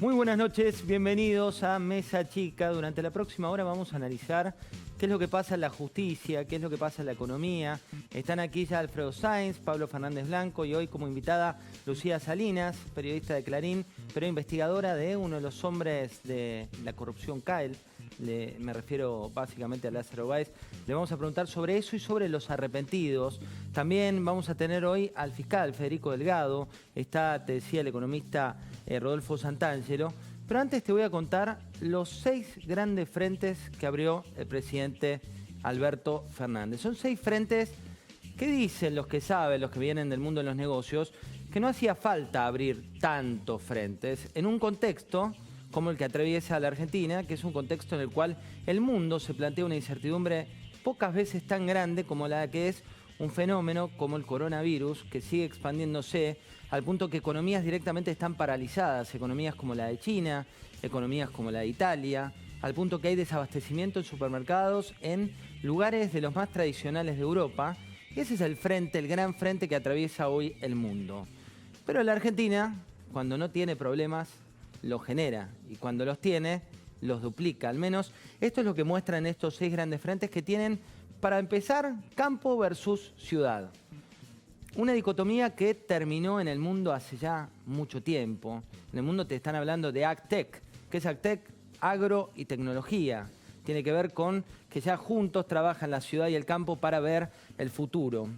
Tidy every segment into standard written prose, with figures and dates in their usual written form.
Muy buenas noches, bienvenidos a Mesa Chica. Durante la próxima hora vamos a analizar qué es lo que pasa en la justicia, qué es lo que pasa en la economía. Están aquí ya Alfredo Sáenz, Pablo Fernández Blanco y hoy como invitada Lucía Salinas, periodista de Clarín, pero investigadora de uno de los hombres de la corrupción CAEL. Me refiero básicamente a Lázaro Báez. Le vamos a preguntar sobre eso y sobre los arrepentidos. También vamos a tener hoy al fiscal Federico Delgado. Está, te decía, el economista Rodolfo Santangelo. Pero antes te voy a contar los 6 grandes frentes que abrió el presidente Alberto Fernández. Son 6 frentes que dicen los que saben, los que vienen del mundo de los negocios, que no hacía falta abrir tantos frentes en un contexto como el que atraviesa la Argentina, que es un contexto en el cual el mundo se plantea una incertidumbre pocas veces tan grande como la que es un fenómeno como el coronavirus, que sigue expandiéndose al punto que economías directamente están paralizadas, economías como la de China, economías como la de Italia, al punto que hay desabastecimiento en supermercados en lugares de los más tradicionales de Europa. Y ese es el frente, el gran frente que atraviesa hoy el mundo. Pero la Argentina, cuando no tiene problemas, los genera, y cuando los tiene, los duplica. Al menos esto es lo que muestran estos 6 grandes frentes que tienen, para empezar, campo versus ciudad. Una dicotomía que terminó en el mundo hace ya mucho tiempo. En el mundo te están hablando de AgTech. ¿Qué es AgTech? Agro y tecnología. Tiene que ver con que ya juntos trabajan la ciudad y el campo para ver el futuro.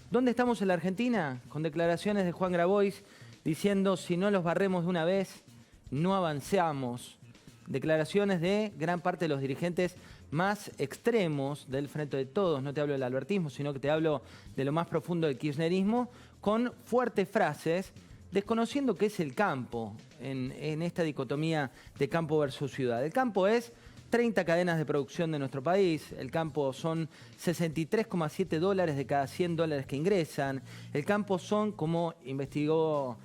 ¿Dónde estamos en la Argentina? Con declaraciones de Juan Grabois diciendo: si no los barremos de una vez, no avanzamos. Declaraciones de gran parte de los dirigentes más extremos del Frente de Todos. No te hablo del albertismo, sino que te hablo de lo más profundo del kirchnerismo, con fuertes frases, desconociendo qué es el campo en esta dicotomía de campo versus ciudad. El campo es 30 cadenas de producción de nuestro país. El campo son $63,7 de cada $100 que ingresan. El campo son, como investigó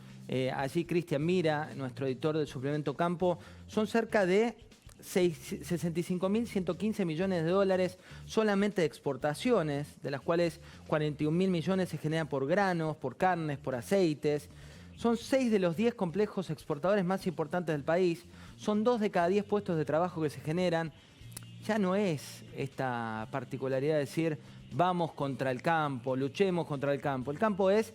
allí Cristian Mira, nuestro editor del suplemento Campo, son cerca de 65.115 millones de dólares solamente de exportaciones, de las cuales 41.000 millones se generan por granos, por carnes, por aceites. Son 6 de los 10 complejos exportadores más importantes del país. Son 2 de cada 10 puestos de trabajo que se generan. Ya no es esta particularidad de decir vamos contra el campo, luchemos contra el campo. El campo es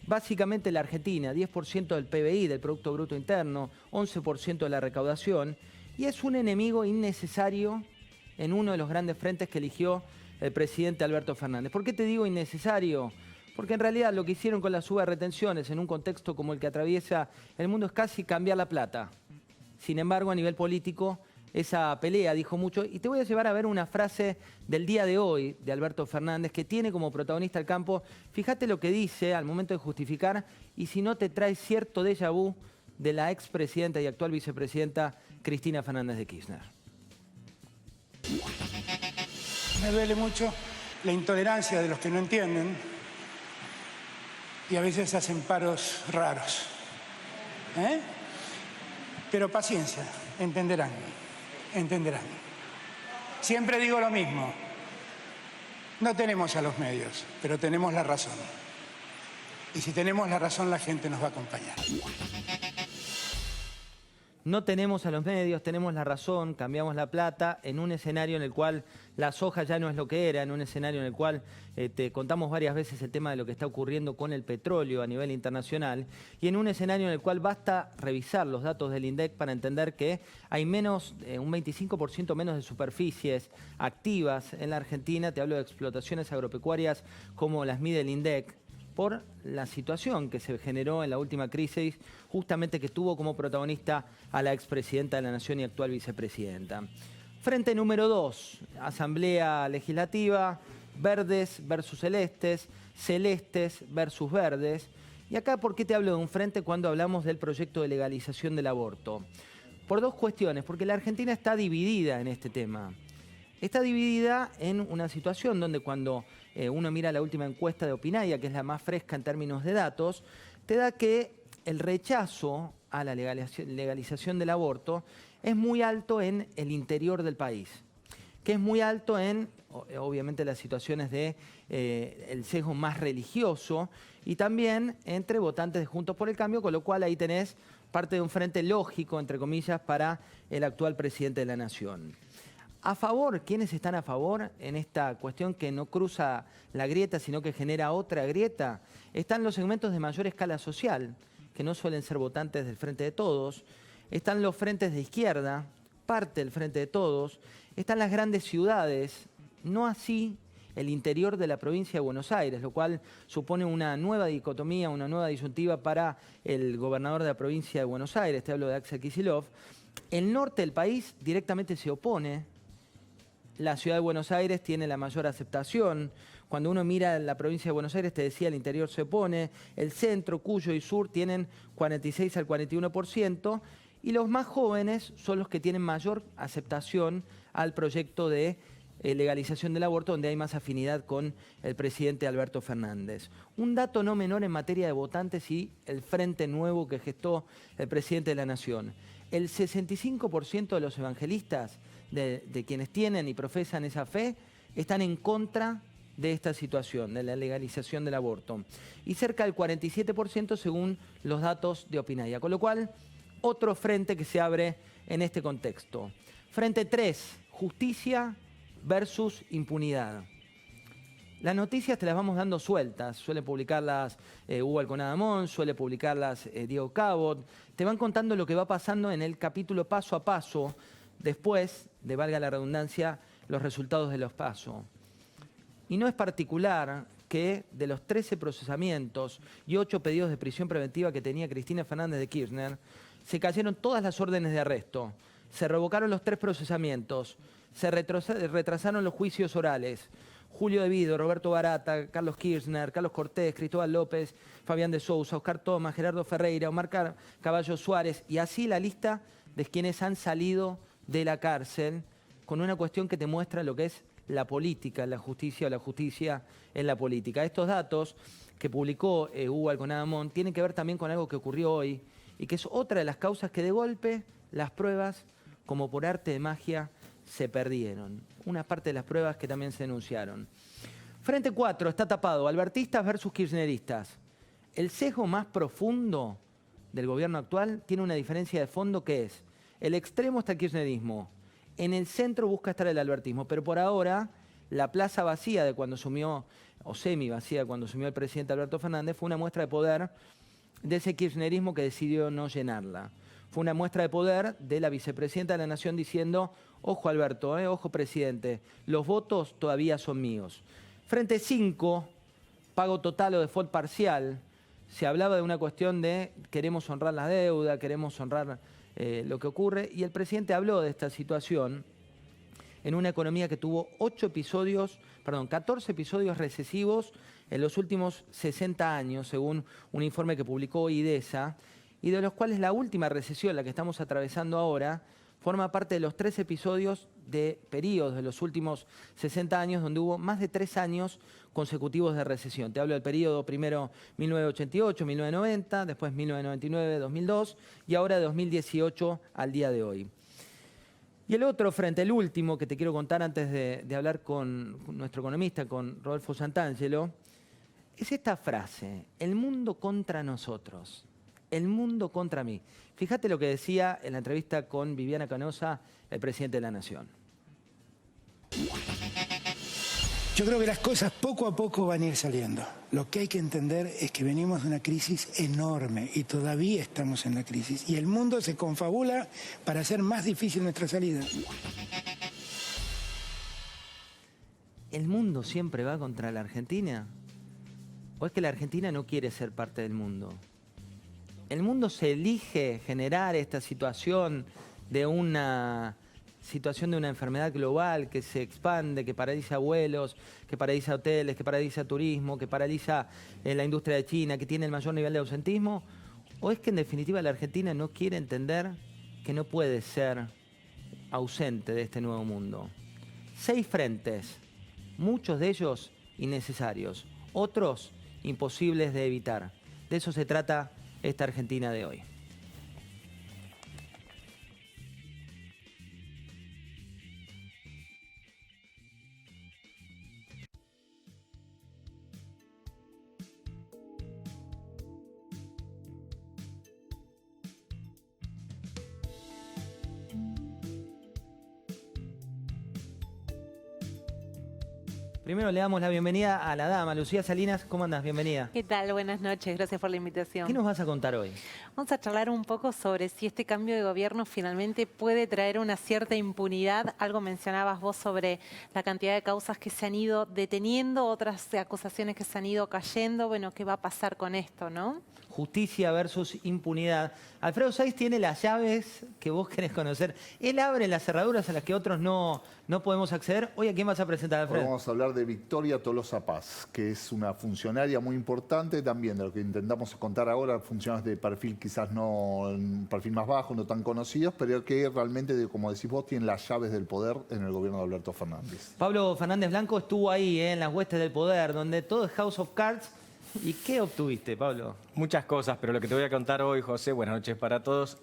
básicamente la Argentina, 10% del PBI, del Producto Bruto Interno, 11% de la recaudación, y es un enemigo innecesario en uno de los grandes frentes que eligió el presidente Alberto Fernández. ¿Por qué te digo innecesario? Porque en realidad lo que hicieron con la suba de retenciones en un contexto como el que atraviesa el mundo es casi cambiar la plata. Sin embargo, a nivel político, esa pelea dijo mucho, y te voy a llevar a ver una frase del día de hoy de Alberto Fernández que tiene como protagonista el campo. Fíjate lo que dice al momento de justificar, y si no te trae cierto déjà vu de la expresidenta y actual vicepresidenta Cristina Fernández de Kirchner. Me duele mucho la intolerancia de los que no entienden y a veces hacen paros raros. Pero paciencia, entenderán. Siempre digo lo mismo. No tenemos a los medios, pero tenemos la razón. Y si tenemos la razón, la gente nos va a acompañar. No tenemos a los medios, tenemos la razón, cambiamos la plata en un escenario en el cual la soja ya no es lo que era, en un escenario en el cual te contamos varias veces el tema de lo que está ocurriendo con el petróleo a nivel internacional, y en un escenario en el cual basta revisar los datos del INDEC para entender que hay menos, un 25% menos de superficies activas en la Argentina. Te hablo de explotaciones agropecuarias como las mide el INDEC, por la situación que se generó en la última crisis, justamente que tuvo como protagonista a la expresidenta de la Nación y actual vicepresidenta. Frente número 2, Asamblea Legislativa, verdes versus celestes, celestes versus verdes. Y acá, ¿por qué te hablo de un frente cuando hablamos del proyecto de legalización del aborto? Por 2 cuestiones, porque la Argentina está dividida en este tema. Está dividida en una situación donde cuando uno mira la última encuesta de Opinaya, que es la más fresca en términos de datos, te da que el rechazo a la legalización del aborto es muy alto en el interior del país, que es muy alto en, obviamente, las situaciones de el sesgo más religioso y también entre votantes de Juntos por el Cambio, con lo cual ahí tenés parte de un frente lógico, entre comillas, para el actual presidente de la Nación. A favor, ¿quiénes están a favor en esta cuestión que no cruza la grieta, sino que genera otra grieta? Están los segmentos de mayor escala social, que no suelen ser votantes del Frente de Todos. Están los frentes de izquierda, parte del Frente de Todos. Están las grandes ciudades, no así el interior de la provincia de Buenos Aires, lo cual supone una nueva dicotomía, una nueva disyuntiva para el gobernador de la provincia de Buenos Aires, te hablo de Axel Kicillof. El norte del país directamente se opone. La ciudad de Buenos Aires tiene la mayor aceptación. Cuando uno mira la provincia de Buenos Aires, te decía, el interior se opone. El centro, Cuyo y Sur tienen 46 al 41%. Y los más jóvenes son los que tienen mayor aceptación al proyecto de legalización del aborto, donde hay más afinidad con el presidente Alberto Fernández. Un dato no menor en materia de votantes y el frente nuevo que gestó el presidente de la Nación. El 65% de los evangelistas, de quienes tienen y profesan esa fe, están en contra de esta situación, de la legalización del aborto. Y cerca del 47% según los datos de Opinaya. Con lo cual, otro frente que se abre en este contexto. Frente 3, justicia versus impunidad. Las noticias te las vamos dando sueltas, suele publicarlas Hugo Alconadamón, suele publicarlas Diego Cabot, te van contando lo que va pasando en el capítulo paso a paso, después de, valga la redundancia, los resultados de los pasos. Y no es particular que de los 13 procesamientos y 8 pedidos de prisión preventiva que tenía Cristina Fernández de Kirchner, se cayeron todas las órdenes de arresto, se revocaron los 3 procesamientos, se retrasaron los juicios orales. Julio De Vido, Roberto Barata, Carlos Kirchner, Carlos Cortés, Cristóbal López, Fabián de Sousa, Oscar Thomas, Gerardo Ferreira, Omar Caballo Suárez, y así la lista de quienes han salido de la cárcel con una cuestión que te muestra lo que es la política, la justicia o la justicia en la política. Estos datos que publicó Hugo Alconadamón tienen que ver también con algo que ocurrió hoy y que es otra de las causas que de golpe las pruebas, como por arte de magia, se perdieron. Una parte de las pruebas que también se denunciaron. Frente 4 está tapado, albertistas versus kirchneristas. El sesgo más profundo del gobierno actual tiene una diferencia de fondo que es, el extremo está el kirchnerismo, en el centro busca estar el albertismo, pero por ahora la plaza vacía de cuando asumió, o semi vacía de cuando asumió el presidente Alberto Fernández, fue una muestra de poder de ese kirchnerismo que decidió no llenarla. Fue una muestra de poder de la vicepresidenta de la Nación diciendo, ojo Alberto, ojo presidente, los votos todavía son míos. Frente 5, pago total o default parcial, se hablaba de una cuestión de queremos honrar la deuda, queremos honrar lo que ocurre, y el presidente habló de esta situación en una economía que tuvo 14 episodios recesivos en los últimos 60 años, según un informe que publicó IDESA, y de los cuales la última recesión, la que estamos atravesando ahora, forma parte de los 3 episodios de periodos de los últimos 60 años donde hubo más de 3 años consecutivos de recesión. Te hablo del periodo primero 1988, 1990, después 1999, 2002 y ahora de 2018 al día de hoy. Y el otro frente, el último que te quiero contar antes de hablar con nuestro economista, con Rodolfo Santangelo, es esta frase, el mundo contra nosotros. El mundo contra mí. Fíjate lo que decía en la entrevista con Viviana Canosa, el presidente de la Nación. Yo creo que las cosas poco a poco van a ir saliendo. Lo que hay que entender es que venimos de una crisis enorme y todavía estamos en la crisis. Y el mundo se confabula para hacer más difícil nuestra salida. ¿El mundo siempre va contra la Argentina? ¿O es que la Argentina no quiere ser parte del mundo? El mundo se elige generar esta situación de una enfermedad global que se expande, que paraliza vuelos, que paraliza hoteles, que paraliza turismo, que paraliza la industria de China, que tiene el mayor nivel de ausentismo. ¿O es que en definitiva la Argentina no quiere entender que no puede ser ausente de este nuevo mundo? 6 frentes, muchos de ellos innecesarios, otros imposibles de evitar. De eso se trata esta Argentina de hoy. Primero le damos la bienvenida a la dama, Lucía Salinas. ¿Cómo andás? Bienvenida. ¿Qué tal? Buenas noches, gracias por la invitación. ¿Qué nos vas a contar hoy? Vamos a charlar un poco sobre si este cambio de gobierno finalmente puede traer una cierta impunidad. Algo mencionabas vos sobre la cantidad de causas que se han ido deteniendo, otras acusaciones que se han ido cayendo. Bueno, ¿qué va a pasar con esto, no? Justicia versus impunidad. Alfredo Sáenz tiene las llaves que vos querés conocer. Él abre las cerraduras a las que otros no podemos acceder. Hoy, ¿a quién vas a presentar, Alfredo? Hoy vamos a hablar de Victoria Tolosa Paz, que es una funcionaria muy importante también, de lo que intentamos contar ahora, funcionarios de perfil quizás no, un perfil más bajo, no tan conocidos, pero que realmente, como decís vos, tienen las llaves del poder en el gobierno de Alberto Fernández. Pablo Fernández Blanco estuvo ahí, en las huestes del poder, donde todo es House of Cards. ¿Y qué obtuviste, Pablo? Muchas cosas, pero lo que te voy a contar hoy, José, buenas noches para todos,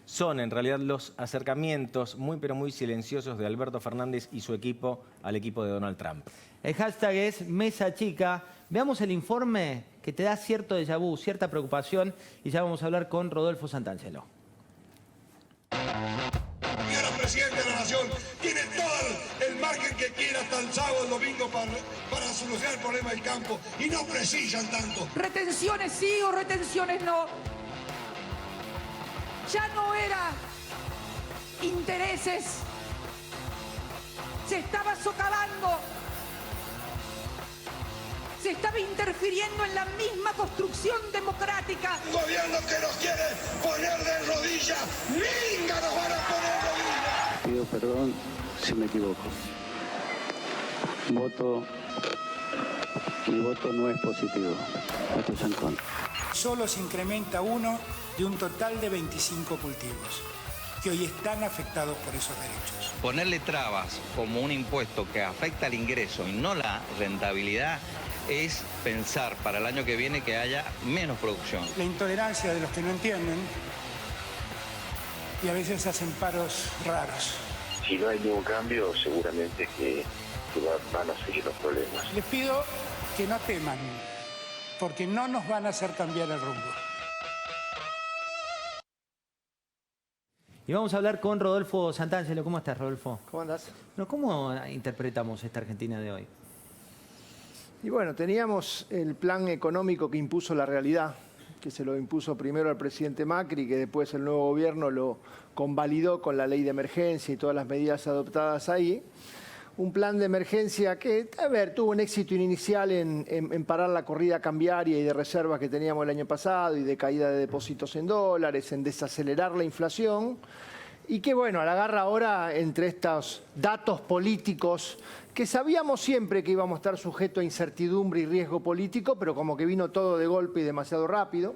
son en realidad los acercamientos muy pero muy silenciosos de Alberto Fernández y su equipo al equipo de Donald Trump. El hashtag es Mesa Chica. Veamos el informe que te da cierto déjà vu, cierta preocupación, y ya vamos a hablar con Rodolfo Santangelo. Presidente de la Nación tiene todo el margen que quiera hasta el sábado, el domingo para solucionar el problema del campo y no precisan tanto. Retenciones sí o retenciones no. Ya no era intereses. Se estaba socavando. Se estaba interfiriendo en la misma construcción democrática. Un gobierno que nos quiere poner de rodillas. ¡Minga nos van a poner de rodillas! Pido perdón si me equivoco. Mi voto no es positivo. Voto es en contra. Solo se incrementa uno de un total de 25 cultivos que hoy están afectados por esos derechos. Ponerle trabas como un impuesto que afecta al ingreso y no la rentabilidad es pensar para el año que viene que haya menos producción. La intolerancia de los que no entienden y a veces hacen paros raros. Si no hay ningún cambio, seguramente que van a seguir los problemas. Les pido que no teman, porque no nos van a hacer cambiar el rumbo. Y vamos a hablar con Rodolfo Santangelo. ¿Cómo estás, Rodolfo? ¿Cómo andás? Bueno, ¿cómo interpretamos esta Argentina de hoy? Y bueno, teníamos el plan económico que impuso la realidad, que se lo impuso primero al presidente Macri, que después el nuevo gobierno lo convalidó con la ley de emergencia y todas las medidas adoptadas ahí. Un plan de emergencia que, tuvo un éxito inicial en parar la corrida cambiaria y de reservas que teníamos el año pasado y de caída de depósitos en dólares, en desacelerar la inflación. Y que bueno, la agarra ahora entre estos datos políticos que sabíamos siempre que íbamos a estar sujetos a incertidumbre y riesgo político, pero como que vino todo de golpe y demasiado rápido,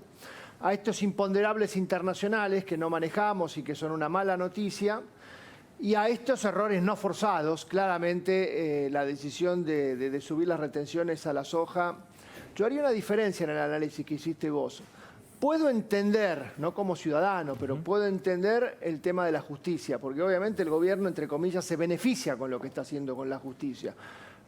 a estos imponderables internacionales que no manejamos y que son una mala noticia, y a estos errores no forzados. Claramente la decisión de subir las retenciones a la soja, yo haría una diferencia en el análisis que hiciste vos. Puedo entender, no como ciudadano, pero puedo entender el tema de la justicia, porque obviamente el gobierno, entre comillas, se beneficia con lo que está haciendo con la justicia.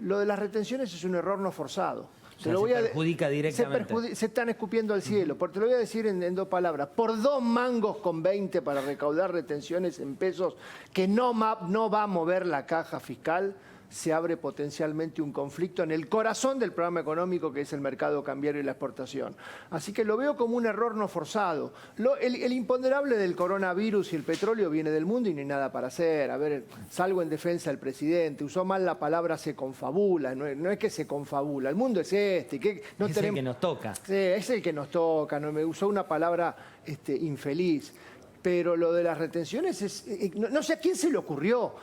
Lo de las retenciones es un error no forzado. O sea, se perjudica directamente. Se están escupiendo al cielo. Te lo voy a decir en dos palabras. Por 2 mangos con 20 para recaudar retenciones en pesos que no va a mover la caja fiscal, se abre potencialmente un conflicto en el corazón del programa económico que es el mercado cambiario y la exportación. Así que lo veo como un error no forzado. El imponderable del coronavirus y el petróleo viene del mundo y no hay nada para hacer. A ver, salgo en defensa del presidente, usó mal la palabra se confabula, no es que se confabula, el mundo es este. Que no es el que nos toca. Sí, es el que nos toca, no me usó una palabra infeliz. Pero lo de las retenciones, no sé a quién se le ocurrió.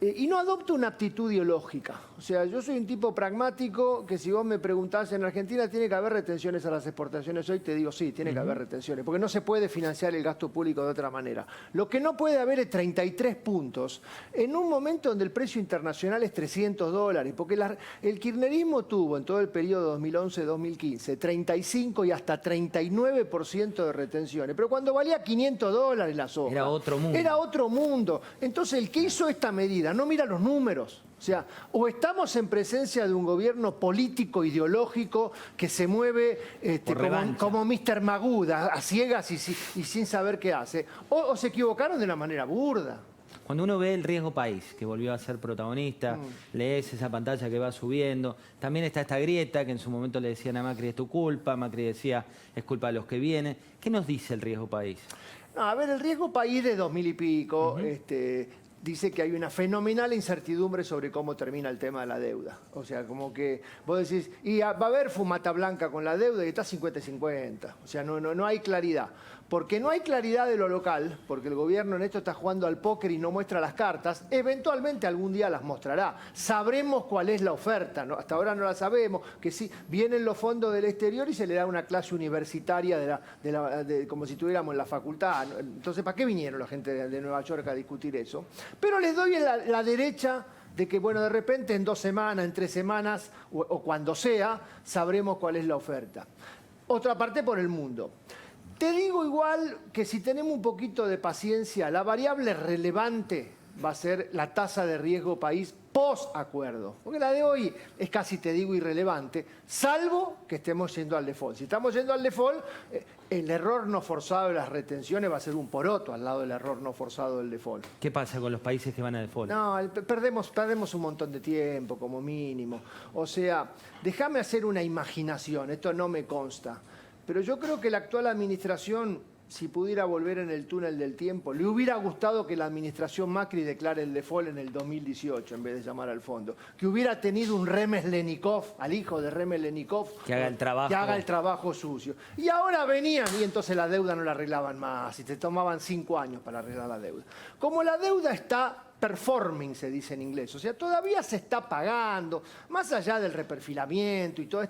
Y no adopto una actitud ideológica. O sea, yo soy un tipo pragmático que si vos me preguntás en Argentina tiene que haber retenciones a las exportaciones hoy, te digo sí, tiene que haber retenciones, porque no se puede financiar el gasto público de otra manera. Lo que no puede haber es 33 puntos en un momento donde el precio internacional es $300, porque el kirchnerismo tuvo en todo el periodo 2011-2015 35 y hasta 39% de retenciones, pero cuando valía $500 la soja. Era otro mundo. Era otro mundo. Entonces el que hizo esta medida no mira los números. O sea, o estamos en presencia de un gobierno político, ideológico, que se mueve como Mr. Magoo, a ciegas y sin saber qué hace, o se equivocaron de una manera burda. Cuando uno ve el riesgo país, que volvió a ser protagonista, lees esa pantalla que va subiendo, también está esta grieta que en su momento le decían a Macri es tu culpa, Macri decía es culpa de los que vienen. ¿Qué nos dice el riesgo país? No, a ver, el riesgo país de 2000 y pico dice que hay una fenomenal incertidumbre sobre cómo termina el tema de la deuda. O sea, como que vos decís, y va a haber fumata blanca con la deuda y está 50-50. O sea, no hay claridad. Porque no hay claridad de lo local, porque el gobierno en esto está jugando al póker y no muestra las cartas, eventualmente algún día las mostrará. Sabremos cuál es la oferta, ¿no? Hasta ahora no la sabemos, que sí, vienen los fondos del exterior y se le da una clase universitaria como si estuviéramos en la facultad. Entonces, ¿para qué vinieron la gente de Nueva York a discutir eso? Pero les doy la derecha de que, bueno, de repente en 2 semanas, en 3 semanas, o cuando sea, sabremos cuál es la oferta. Otra parte por el mundo. Te digo igual que si tenemos un poquito de paciencia, la variable relevante va a ser la tasa de riesgo país post-acuerdo. Porque la de hoy es casi, te digo, irrelevante, salvo que estemos yendo al default. Si estamos yendo al default, el error no forzado de las retenciones va a ser un poroto al lado del error no forzado del default. ¿Qué pasa con los países que van a default? No, perdemos un montón de tiempo como mínimo. O sea, déjame hacer una imaginación, esto no me consta. Pero yo creo que la actual administración, si pudiera volver en el túnel del tiempo, le hubiera gustado que la administración Macri declare el default en el 2018 en vez de llamar al fondo. Que hubiera tenido un Remeslenikov, al hijo de Remeslenikov, que haga el trabajo sucio. Y ahora venían y entonces la deuda no la arreglaban más y te tomaban 5 años para arreglar la deuda. Como la deuda está performing, se dice en inglés, o sea, todavía se está pagando, más allá del reperfilamiento y todas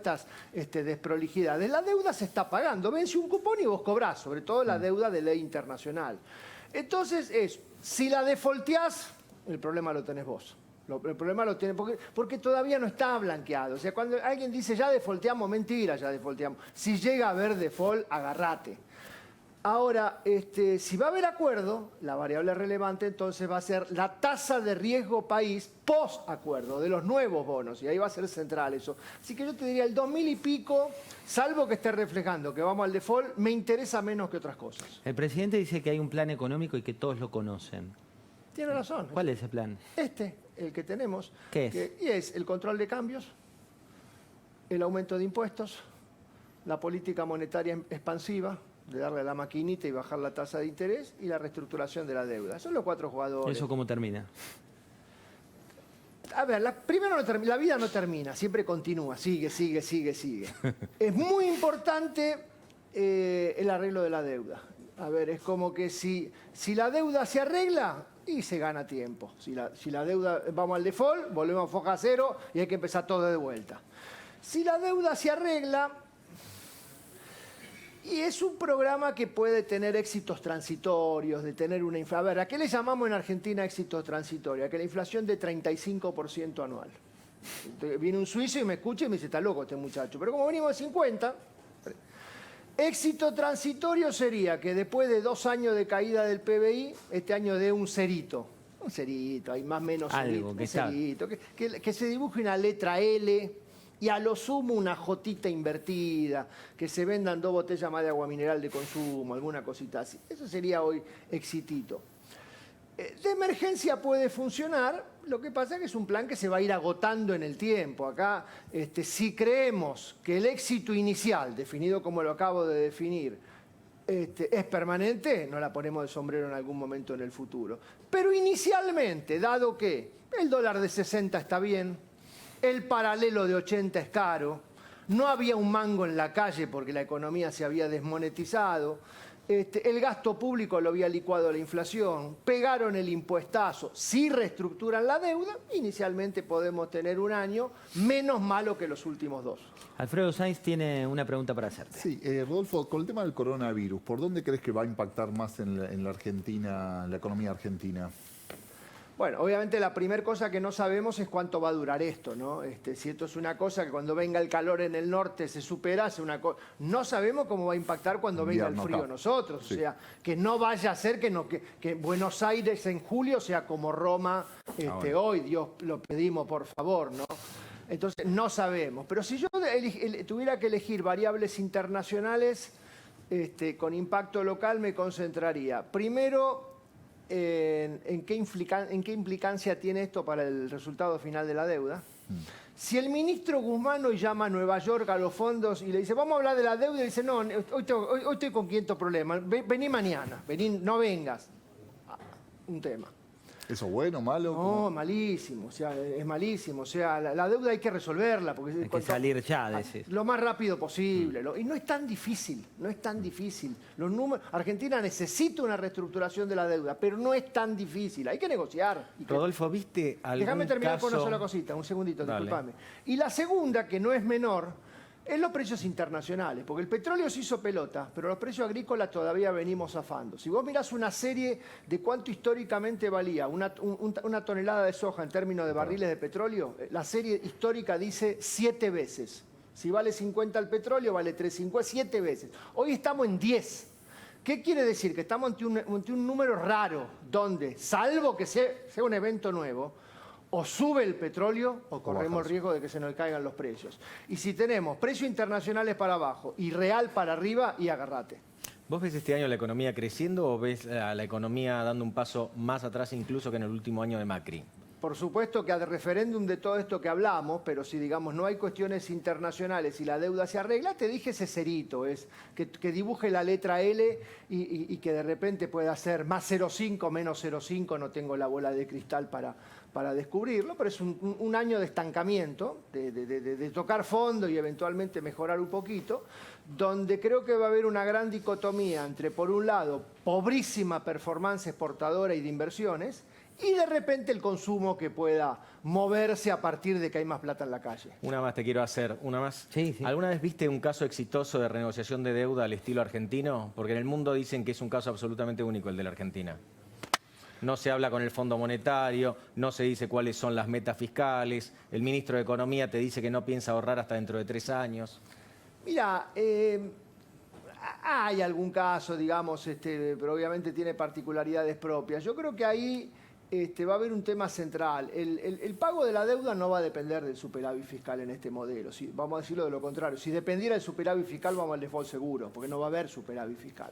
estas desprolijidades, la deuda se está pagando, vence un cupón y vos cobrás, sobre todo la deuda de ley internacional. Entonces si la defaulteás, el problema lo tenés vos. El problema lo tiene porque todavía no está blanqueado. O sea, cuando alguien dice ya defaulteamos, mentira, ya defaulteamos. Si llega a haber default, agarrate. Ahora, si va a haber acuerdo, la variable relevante entonces va a ser la tasa de riesgo país post-acuerdo, de los nuevos bonos, y ahí va a ser central eso. Así que yo te diría, el 2000 y pico, salvo que esté reflejando que vamos al default, me interesa menos que otras cosas. El presidente dice que hay un plan económico y que todos lo conocen. Tiene razón. ¿Cuál es ese plan? El que tenemos. ¿Qué es? Y es el control de cambios, el aumento de impuestos, la política monetaria expansiva, de darle a la maquinita y bajar la tasa de interés, y la reestructuración de la deuda. Son los 4 jugadores. ¿Eso cómo termina? A ver, la vida no termina, siempre continúa, sigue. Es muy importante el arreglo de la deuda. A ver, es como que si la deuda se arregla, y se gana tiempo. Si la deuda, vamos al default, volvemos a foja cero y hay que empezar todo de vuelta. Si la deuda se arregla, y es un programa que puede tener éxitos transitorios, de tener una inflación. A ver, ¿a qué le llamamos en Argentina éxitos transitorios? A que la inflación de 35% anual. Entonces, viene un suizo y me escucha y me dice, está loco este muchacho. Pero como venimos de 50, éxito transitorio sería que después de 2 años de caída del PBI, este año dé un cerito. Un cerito, hay más o menos algo cerito. Que se dibuje una letra L, y a lo sumo una jotita invertida, que se vendan 2 botellas más de agua mineral de consumo, alguna cosita así. Eso sería hoy exitito. De emergencia puede funcionar, lo que pasa es que es un plan que se va a ir agotando en el tiempo. Acá, si creemos que el éxito inicial, definido como lo acabo de definir, es permanente, no la ponemos de sombrero en algún momento en el futuro. Pero inicialmente, dado que el dólar de 60 está bien, el paralelo de 80 es caro, no había un mango en la calle porque la economía se había desmonetizado, el gasto público lo había licuado a la inflación, pegaron el impuestazo, si reestructuran la deuda, inicialmente podemos tener un año menos malo que los últimos 2. Alfredo Sainz tiene una pregunta para hacerte. Sí, Rodolfo, con el tema del coronavirus, ¿por dónde crees que va a impactar más en la Argentina, en la economía argentina? Bueno, obviamente la primera cosa que no sabemos es cuánto va a durar esto, ¿no? Si esto es una cosa que cuando venga el calor en el norte se supera, es una cosa. No sabemos cómo va a impactar cuando venga el frío a nosotros. Sí. O sea, que no vaya a ser que Buenos Aires en julio sea como Roma hoy. Dios lo pedimos, por favor, ¿no? Entonces, no sabemos. Pero si yo tuviera que elegir variables internacionales con impacto local, me concentraría primero en saben en qué implicancia tiene esto para el resultado final de la deuda. Si el ministro Guzmán hoy llama a Nueva York a los fondos y le dice, vamos a hablar de la deuda, y dice, no, hoy estoy con 500 problemas, vení mañana, no vengas. Un tema. ¿Eso bueno, malo? No, malísimo, o sea, es malísimo. O sea, la deuda hay que resolverla. Porque hay que salir ya, decís. Lo más rápido posible. Y no es tan difícil, no es tan difícil. Los números, Argentina necesita una reestructuración de la deuda, pero no es tan difícil. Hay que negociar. Rodolfo, ¿viste algún Déjame terminar caso? con una sola cosita, un segundito, Dale. discúlpame. Y la segunda, que no es menor, es los precios internacionales, porque el petróleo se hizo pelota, pero los precios agrícolas todavía venimos zafando. Si vos mirás una serie de cuánto históricamente valía una tonelada de soja en términos de barriles de petróleo, la serie histórica dice 7 veces. Si vale 50 el petróleo, vale 3,50, 7 veces. Hoy estamos en 10. ¿Qué quiere decir? Que estamos ante un número raro, donde, salvo que sea un evento nuevo, o sube el petróleo o corremos el riesgo de que se nos caigan los precios. Y si tenemos precios internacionales para abajo y real para arriba, y agarrate. ¿Vos ves este año la economía creciendo o ves a la economía dando un paso más atrás incluso que en el último año de Macri? Por supuesto que al referéndum de todo esto que hablamos, pero si digamos no hay cuestiones internacionales y la deuda se arregla, te dije ese cerito, es que dibuje la letra L y que de repente pueda ser más 0,5, menos 0,5, no tengo la bola de cristal para descubrirlo, pero es un año de estancamiento, de tocar fondo y eventualmente mejorar un poquito, donde creo que va a haber una gran dicotomía entre, por un lado, pobrísima performance exportadora y de inversiones, y de repente el consumo que pueda moverse a partir de que hay más plata en la calle. Una más te quiero hacer, una más. Sí, sí. ¿Alguna vez viste un caso exitoso de renegociación de deuda al estilo argentino? Porque en el mundo dicen que es un caso absolutamente único el de la Argentina. No se habla con el Fondo Monetario, no se dice cuáles son las metas fiscales, el ministro de Economía te dice que no piensa ahorrar hasta dentro de 3 años. Mira, hay algún caso, digamos, pero obviamente tiene particularidades propias. Yo creo que ahí va a haber un tema central. El pago de la deuda no va a depender del superávit fiscal en este modelo. Vamos a decirlo de lo contrario. Si dependiera del superávit fiscal, vamos al default seguro, porque no va a haber superávit fiscal.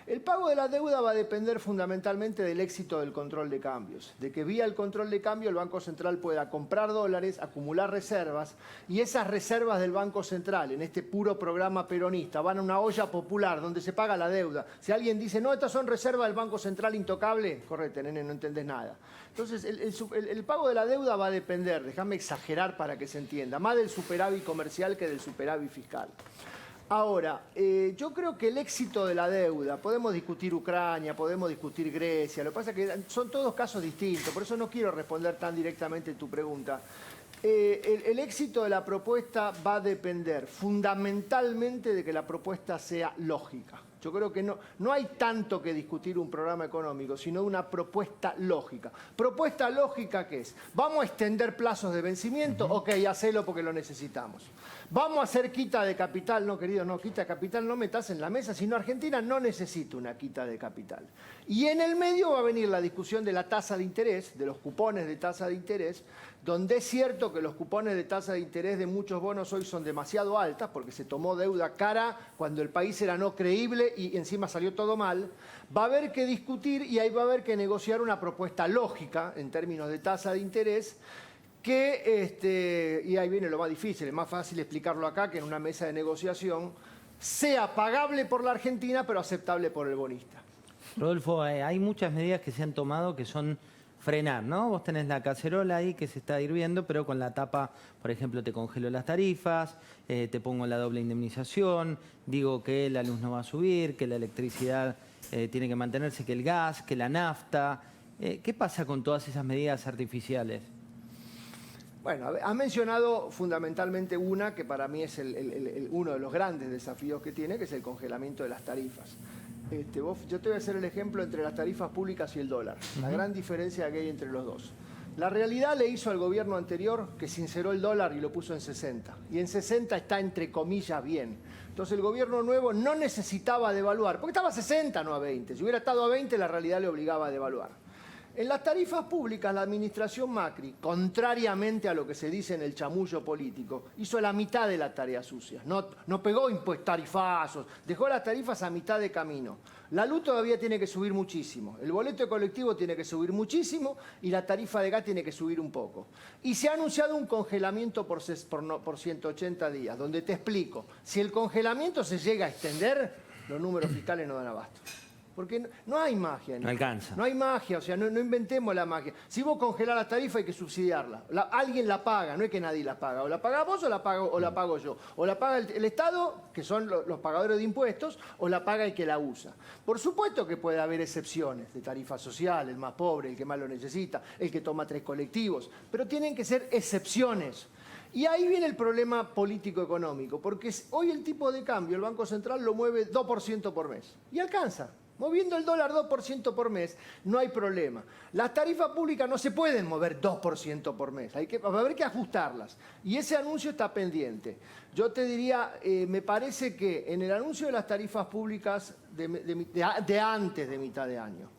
El pago de la deuda va a depender fundamentalmente del éxito del control de cambios, de que vía el control de cambio el Banco Central pueda comprar dólares, acumular reservas, y esas reservas del Banco Central, en este puro programa peronista, van a una olla popular donde se paga la deuda. Si alguien dice, no, estas son reservas del Banco Central intocable, correte, nene, no entendés nada. Entonces, el pago de la deuda va a depender, déjame exagerar para que se entienda, más del superávit comercial que del superávit fiscal. Ahora, yo creo que el éxito de la deuda, podemos discutir Ucrania, podemos discutir Grecia, lo que pasa es que son todos casos distintos, por eso no quiero responder tan directamente tu pregunta. El éxito de la propuesta va a depender fundamentalmente de que la propuesta sea lógica. Yo creo que no hay tanto que discutir un programa económico, sino una propuesta lógica. ¿Propuesta lógica qué es? ¿Vamos a extender plazos de vencimiento? Ok, hacelo porque lo necesitamos. ¿Vamos a hacer quita de capital? No, querido, no, quita de capital no metas en la mesa, sino Argentina no necesita una quita de capital. Y en el medio va a venir la discusión de la tasa de interés, de los cupones de tasa de interés, donde es cierto que los cupones de tasa de interés de muchos bonos hoy son demasiado altas, porque se tomó deuda cara cuando el país era no creíble y encima salió todo mal. Va a haber que discutir y ahí va a haber que negociar una propuesta lógica en términos de tasa de interés, y ahí viene lo más difícil, es más fácil explicarlo acá que en una mesa de negociación, sea pagable por la Argentina, pero aceptable por el bonista. Rodolfo, hay muchas medidas que se han tomado que son frenar, ¿no? Vos tenés la cacerola ahí que se está hirviendo, pero con la tapa, por ejemplo, te congelo las tarifas, te pongo la doble indemnización, digo que la luz no va a subir, que la electricidad tiene que mantenerse, que el gas, que la nafta. ¿Qué pasa con todas esas medidas artificiales? Bueno, has mencionado fundamentalmente una que para mí es uno de los grandes desafíos que tiene, que es el congelamiento de las tarifas. Yo te voy a hacer el ejemplo entre las tarifas públicas y el dólar, la gran diferencia que hay entre los dos. La realidad le hizo al gobierno anterior que sinceró el dólar y lo puso en 60. Y en 60 está entre comillas bien. Entonces el gobierno nuevo no necesitaba devaluar, porque estaba a 60, no a 20. Si hubiera estado a 20, la realidad le obligaba a devaluar. En las tarifas públicas, la administración Macri, contrariamente a lo que se dice en el chamullo político, hizo la mitad de la tarea sucia. No pegó tarifazos, dejó las tarifas a mitad de camino. La luz todavía tiene que subir muchísimo, el boleto de colectivo tiene que subir muchísimo y la tarifa de gas tiene que subir un poco. Y se ha anunciado un congelamiento por 180 días, donde te explico, si el congelamiento se llega a extender, los números fiscales no dan abasto. Porque no hay magia. No alcanza. No hay magia, o sea, no inventemos la magia. Si vos congelás la tarifa hay que subsidiarla. Alguien la paga, no es que nadie la paga. O la pagás vos o la pago yo. O la paga el Estado, que son los pagadores de impuestos, o la paga el que la usa. Por supuesto que puede haber excepciones de tarifa social, el más pobre, el que más lo necesita, el que toma 3 colectivos, pero tienen que ser excepciones. Y ahí viene el problema político-económico, porque hoy el tipo de cambio, el Banco Central lo mueve 2% por mes. Y alcanza. Moviendo el dólar 2% por mes, no hay problema. Las tarifas públicas no se pueden mover 2% por mes, va a haber que ajustarlas. Y ese anuncio está pendiente. Yo te diría, me parece que en el anuncio de las tarifas públicas de antes de mitad de año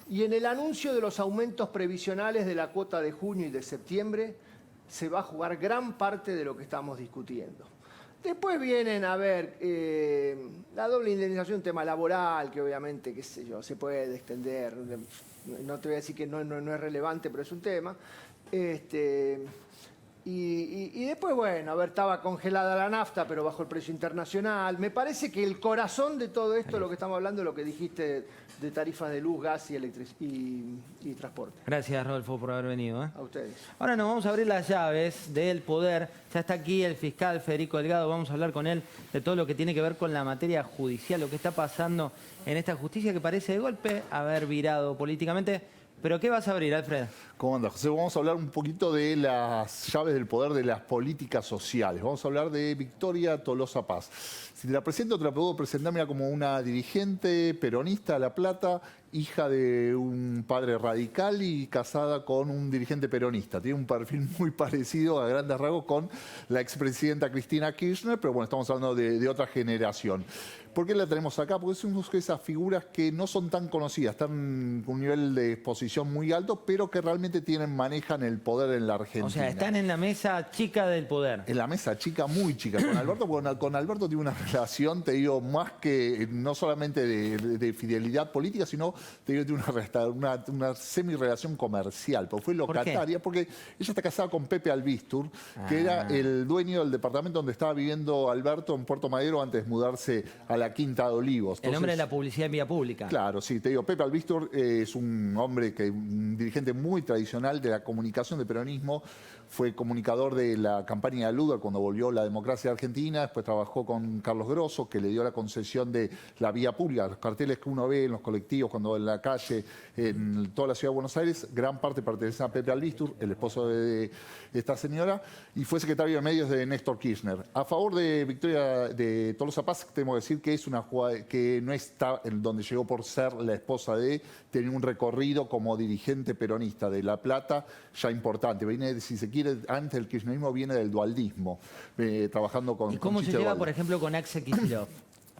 y en el anuncio de los aumentos previsionales de la cuota de junio y de septiembre, se va a jugar gran parte de lo que estamos discutiendo. Después vienen a ver la doble indemnización, un tema laboral, que obviamente, qué sé yo, se puede extender. No te voy a decir que no es relevante, pero es un tema. Y después, bueno, a ver, estaba congelada la nafta, pero bajo el precio internacional. Me parece que el corazón de todo esto, lo que estamos hablando, es lo que dijiste de tarifas de luz, gas y transporte. Gracias, Rodolfo, por haber venido. A ustedes. Ahora nos vamos a abrir las llaves del poder. Ya está aquí el fiscal Federico Delgado. Vamos a hablar con él de todo lo que tiene que ver con la materia judicial, lo que está pasando en esta justicia que parece de golpe haber virado políticamente. ¿Pero qué vas a abrir, Alfred? ¿Cómo andas, José? Vamos a hablar un poquito de las llaves del poder de las políticas sociales. Vamos a hablar de Victoria Tolosa Paz. Si te la presento, te la puedo presentar como una dirigente peronista de La Plata, hija de un padre radical y casada con un dirigente peronista. Tiene un perfil muy parecido a grandes rasgos con la expresidenta Cristina Kirchner, pero bueno, estamos hablando de otra generación. ¿Por qué la tenemos acá? Porque son esas figuras que no son tan conocidas, están con un nivel de exposición muy alto, pero que realmente manejan el poder en la Argentina. O sea, están en la mesa chica del poder. En la mesa chica, muy chica. Con Alberto, con Alberto tiene una relación, te digo, más que no solamente de fidelidad política, sino te digo, tiene una semi-relación comercial. Porque fue locataria, porque ella está casada con Pepe Albistur, que era el dueño del departamento donde estaba viviendo Alberto en Puerto Madero antes de mudarse a la Quinta de Olivos. Entonces, el hombre de la publicidad en vía pública. Claro, sí, te digo, Pepe Albistur es un hombre, un dirigente muy tradicional de la comunicación del peronismo, fue comunicador de la campaña de Luder cuando volvió la democracia argentina, después trabajó con Carlos Grosso, que le dio la concesión de la vía pública, los carteles que uno ve en los colectivos, cuando en la calle, en toda la ciudad de Buenos Aires, gran parte pertenece a Pepe Albistur, el esposo de esta señora, y fue secretario de medios de Néstor Kirchner. A favor de Victoria de Tolosa Paz, tengo que decir que es una jugada que no está en donde llegó por ser la esposa de, tener un recorrido como dirigente peronista de La Plata, ya importante. Viene, si se quiere, antes del kirchnerismo viene del dualdismo, trabajando con... ¿Y cómo se lleva, por ejemplo, con Axel Kicillof?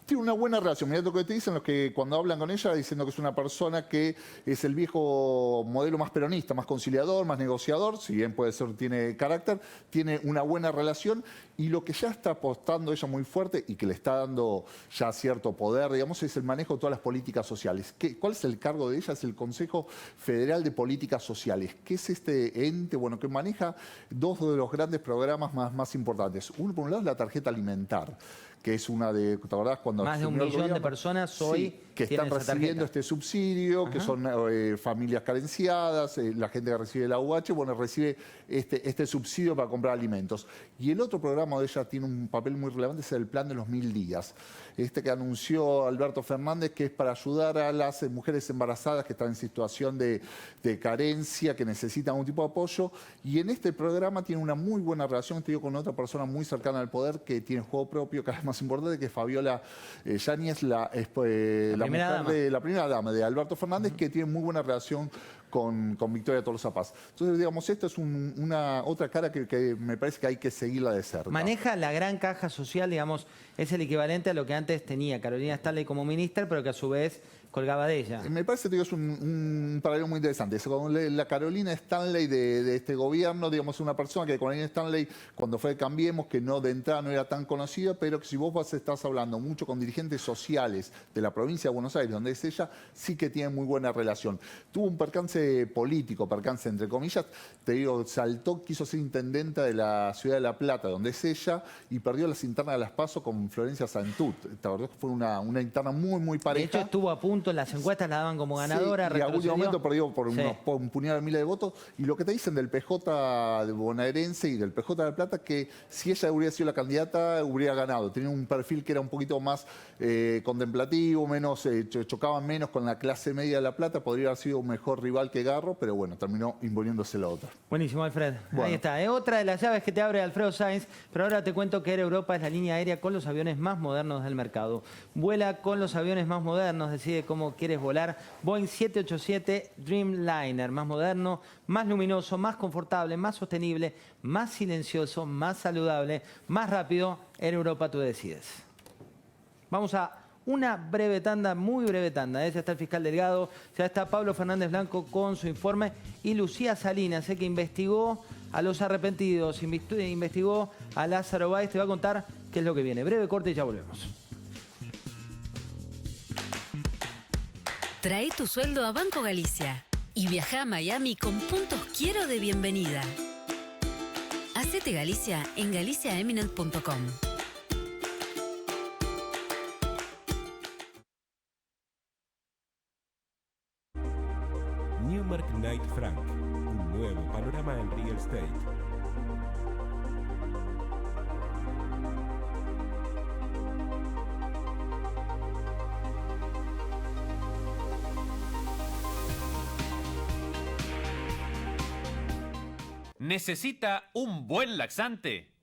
Tiene una buena relación. Mirá lo que te dicen los que cuando hablan con ella, diciendo que es una persona que es el viejo modelo más peronista, más conciliador, más negociador, si bien puede ser, tiene carácter, tiene una buena relación, y lo que ya está apostando ella muy fuerte y que le está dando ya cierto poder, digamos, es el manejo de todas las políticas sociales. ¿Cuál es el cargo de ella? Es el Consejo Federal de Políticas Sociales, que es este ente, bueno, que maneja dos de los grandes programas más importantes. Uno, por un lado, es la tarjeta alimentar, que es una de, ¿te acordás? Cuando más de 1 millón de personas hoy sí, que están recibiendo este subsidio, que son familias carenciadas, la gente que recibe la UH, bueno, recibe este subsidio para comprar alimentos. Y el otro programa de ella tiene un papel muy relevante, es el plan de los 1000 días. Que anunció Alberto Fernández, que es para ayudar a las mujeres embarazadas que están en situación de carencia, que necesitan un tipo de apoyo. Y en este programa tiene una muy buena relación, te digo, con otra persona muy cercana al poder, que tiene juego propio, cada vez más importante, que es Fabiola Yáñez, la primera dama de Alberto Fernández, que tiene muy buena relación con Victoria Tolosa Paz. Entonces, digamos, esta es una otra cara que me parece que hay que seguirla de cerca. Maneja la gran caja social, digamos, es el equivalente a lo que antes tenía Carolina Stanley como ministra, pero que a su vez colgaba de ella. Me parece que es un paralelo muy interesante. Es como la Carolina Stanley de este gobierno, digamos, una persona que Carolina Stanley, cuando fue Cambiemos, que no de entrada no era tan conocida, pero que si vos estás hablando mucho con dirigentes sociales de la provincia de Buenos Aires, donde es ella, sí que tiene muy buena relación. Tuvo un percance político, percance entre comillas, te digo, saltó, quiso ser intendenta de la ciudad de La Plata, donde es ella, y perdió las internas de las PASO con Florencia Santut. La verdad que fue una interna muy pareja. De hecho, estuvo a punto, en las encuestas la daban como ganadora. Sí, y a último momento perdió por Sí. un puñado de miles de votos. Y lo que te dicen del PJ de bonaerense y del PJ de La Plata, que si ella hubiera sido la candidata, hubiera ganado. Tenía un perfil que era un poquito más contemplativo, menos chocaban menos con la clase media de La Plata. Podría haber sido un mejor rival que Garro, pero bueno, terminó imponiéndose la otra. Buenísimo, Alfred. Bueno. Ahí está. Es otra de las llaves que te abre Alfredo Sainz, pero ahora te cuento que Air Europa es la línea aérea con los aviones más modernos del mercado. Vuela con los aviones más modernos, decide cómo quieres volar. Boeing 787 Dreamliner, más moderno, más luminoso, más confortable, más sostenible, más silencioso, más saludable, más rápido. Air Europa, tú decides. Vamos a una breve tanda, muy breve tanda. Ya está el fiscal Delgado, ya está Pablo Fernández Blanco con su informe y Lucía Salinas, que investigó a los arrepentidos, investigó a Lázaro Báez, te va a contar qué es lo que viene. Breve corte y ya volvemos. Trae tu sueldo a Banco Galicia y viaja a Miami con puntos Quiero de bienvenida. Hacete Galicia en galiciaeminent.com. Newmark Knight Frank, un nuevo panorama en real estate. ¿Necesita un buen laxante?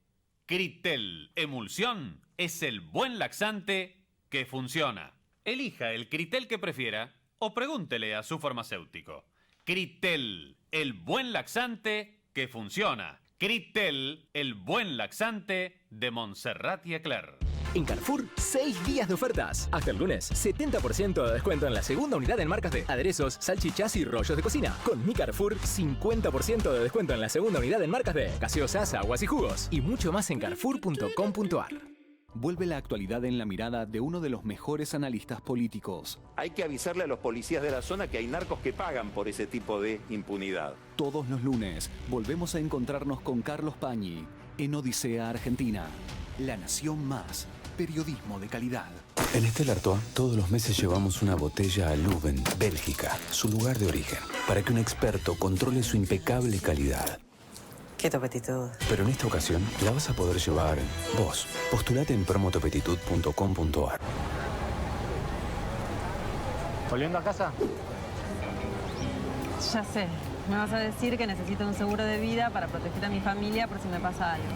Critel Emulsión es el buen laxante que funciona. Elija el Critel que prefiera o pregúntele a su farmacéutico. Critel, el buen laxante que funciona. Critel, el buen laxante de Montserrat y Eclair. En Carrefour, 6 días de ofertas. Hasta el lunes, 70% de descuento en la segunda unidad en marcas de aderezos, salchichas y rollos de cocina. Con Mi Carrefour, 50% de descuento en la segunda unidad en marcas de gaseosas, aguas y jugos. Y mucho más en carrefour.com.ar. Vuelve la actualidad en la mirada de uno de los mejores analistas políticos. Hay que avisarle a los policías de la zona que hay narcos que pagan por ese tipo de impunidad. Todos los lunes volvemos a encontrarnos con Carlos Pañi en Odisea Argentina. La Nación Más. Periodismo de calidad. En Stella Artois, todos los meses llevamos una botella a Leuven, Bélgica, su lugar de origen, para que un experto controle su impecable calidad. Qué topetitud. Pero en esta ocasión la vas a poder llevar vos. Postulate en promotopetitud.com.ar. ¿Volviendo a casa? Ya sé. Me vas a decir que necesito un seguro de vida para proteger a mi familia por si me pasa algo.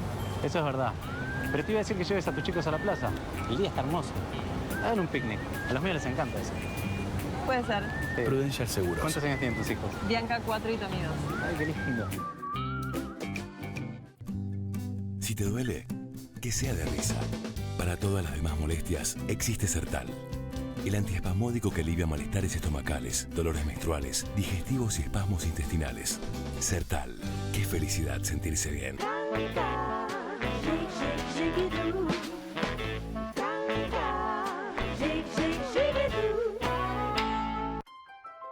Eso es verdad. Pero te iba a decir que lleves a tus chicos a la plaza. El día está hermoso. Hagan un picnic. A los míos les encanta eso. Puede ser. Prudential Seguros. ¿Cuántos años tienen tus hijos? Bianca 4 y Tommy 2. Ay, qué lindo. Si te duele, que sea de risa. Para todas las demás molestias, existe Sertal. El antiespasmódico que alivia malestares estomacales, dolores menstruales, digestivos y espasmos intestinales. Sertal. Qué felicidad sentirse bien.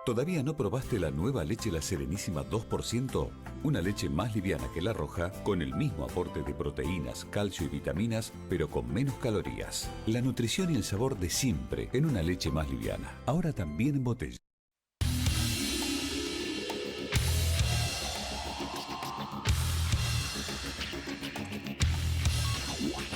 ¿Todavía no probaste la nueva leche La Serenísima 2%? Una leche más liviana que la roja, con el mismo aporte de proteínas, calcio y vitaminas, pero con menos calorías. La nutrición y el sabor de siempre en una leche más liviana. Ahora también en botella.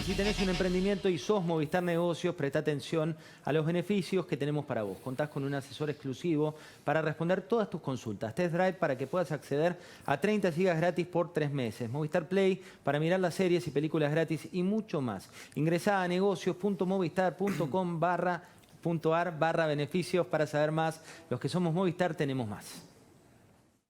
Si tenés un emprendimiento y sos Movistar Negocios, presta atención a los beneficios que tenemos para vos. Contás con un asesor exclusivo para responder todas tus consultas. Test Drive para que puedas acceder a 30 GB gratis por 3 meses. Movistar Play para mirar las series y películas gratis y mucho más. Ingresá a negocios.movistar.com/beneficios para saber más. Los que somos Movistar tenemos más.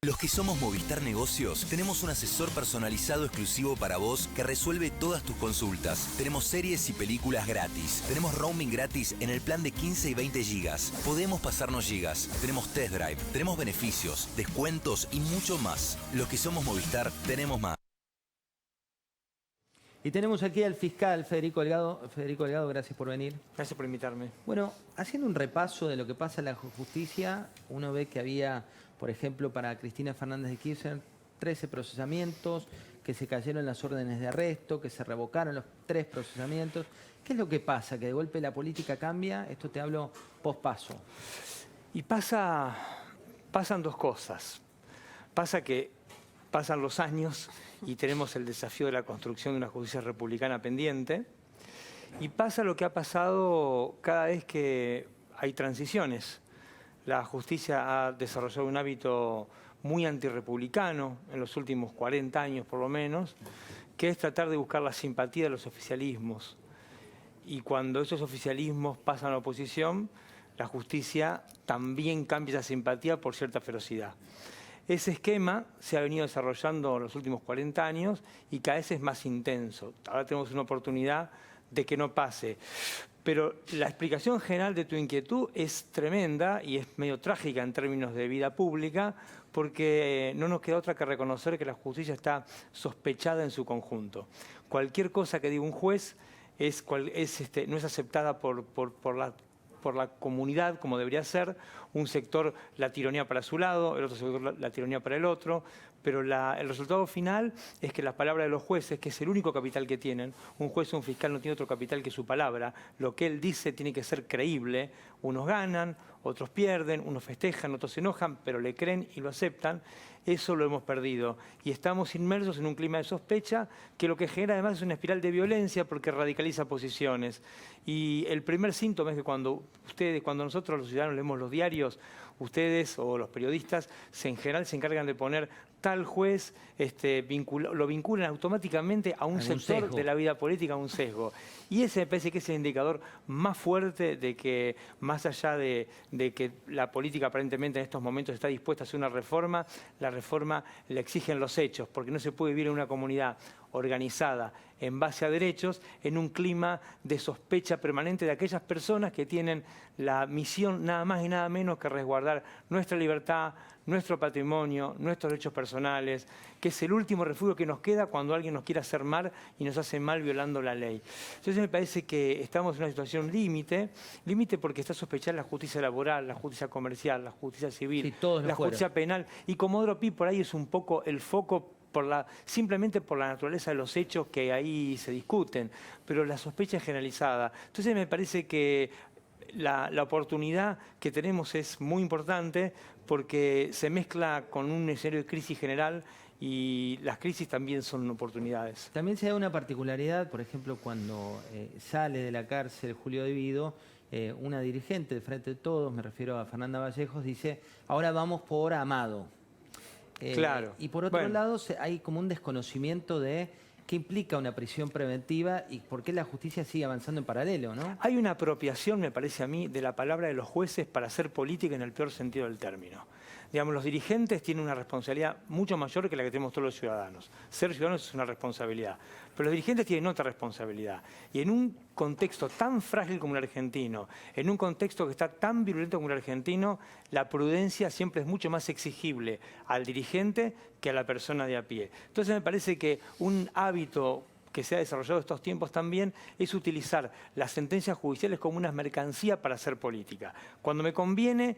Los que somos Movistar Negocios tenemos un asesor personalizado exclusivo para vos que resuelve todas tus consultas. Tenemos series y películas gratis. Tenemos roaming gratis en el plan de 15 y 20 gigas. Podemos pasarnos gigas. Tenemos test drive. Tenemos beneficios, descuentos y mucho más. Los que somos Movistar tenemos más. Y tenemos aquí al fiscal Federico Delgado. Federico Delgado, gracias por venir. Gracias por invitarme. Bueno, haciendo un repaso de lo que pasa en la justicia, uno ve que había, por ejemplo, para Cristina Fernández de Kirchner, 13 procesamientos, que se cayeron las órdenes de arresto, que se revocaron los 3 procesamientos. ¿Qué es lo que pasa? ¿Que de golpe la política cambia? Esto te hablo pospaso. Y pasan 2 cosas. Pasa que pasan los años y tenemos el desafío de la construcción de una justicia republicana pendiente. Y pasa lo que ha pasado cada vez que hay transiciones. La justicia ha desarrollado un hábito muy antirrepublicano en los últimos 40 años por lo menos, que es tratar de buscar la simpatía de los oficialismos. Y cuando esos oficialismos pasan a la oposición, la justicia también cambia esa simpatía por cierta ferocidad. Ese esquema se ha venido desarrollando en los últimos 40 años y cada vez es más intenso. Ahora tenemos una oportunidad de que no pase. Pero la explicación general de tu inquietud es tremenda y es medio trágica en términos de vida pública, porque no nos queda otra que reconocer que la justicia está sospechada en su conjunto. Cualquier cosa que diga un juez no es aceptada por la comunidad como debería ser. Un sector la tironea para su lado, el otro sector la tironea para el otro, pero el resultado final es que las palabras de los jueces, que es el único capital que tienen, un juez o un fiscal no tiene otro capital que su palabra, lo que él dice tiene que ser creíble. Unos ganan, otros pierden, unos festejan, otros se enojan, pero le creen y lo aceptan. Eso lo hemos perdido y estamos inmersos en un clima de sospecha que lo que genera además es una espiral de violencia porque radicaliza posiciones. Y el primer síntoma es que cuando nosotros los ciudadanos leemos los diarios, ustedes o los periodistas en general se encargan de poner tal juez, lo vinculan automáticamente a un sector de la vida política, a un sesgo. Y ese me parece que es el indicador más fuerte de que, más allá de que la política aparentemente en estos momentos está dispuesta a hacer una reforma, la reforma la exigen los hechos, porque no se puede vivir en una comunidad organizada en base a derechos, en un clima de sospecha permanente de aquellas personas que tienen la misión nada más y nada menos que resguardar nuestra libertad, nuestro patrimonio, nuestros derechos personales, que es el último refugio que nos queda cuando alguien nos quiere hacer mal y nos hace mal violando la ley. Entonces me parece que estamos en una situación límite porque está sospechada la justicia laboral, la justicia comercial, la justicia civil, la justicia penal. Y Comodoro Pi por ahí es un poco el foco simplemente por la naturaleza de los hechos que ahí se discuten, pero la sospecha es generalizada. Entonces me parece que la oportunidad que tenemos es muy importante porque se mezcla con un escenario de crisis general y las crisis también son oportunidades. También se da una particularidad, por ejemplo, cuando sale de la cárcel Julio De Vido, una dirigente de Frente de Todos, me refiero a Fernanda Vallejos, dice, ahora vamos por Amado. Claro. Y por otro lado hay como un desconocimiento de qué implica una prisión preventiva y por qué la justicia sigue avanzando en paralelo, ¿no? Hay una apropiación, me parece a mí, de la palabra de los jueces para hacer política en el peor sentido del término. Digamos, los dirigentes tienen una responsabilidad mucho mayor que la que tenemos todos los ciudadanos. Ser ciudadanos es una responsabilidad. Pero los dirigentes tienen otra responsabilidad. Y en un contexto tan frágil como el argentino, en un contexto que está tan virulento como el argentino, la prudencia siempre es mucho más exigible al dirigente que a la persona de a pie. Entonces me parece que un hábito que se ha desarrollado estos tiempos también es utilizar las sentencias judiciales como una mercancía para hacer política. Cuando me conviene,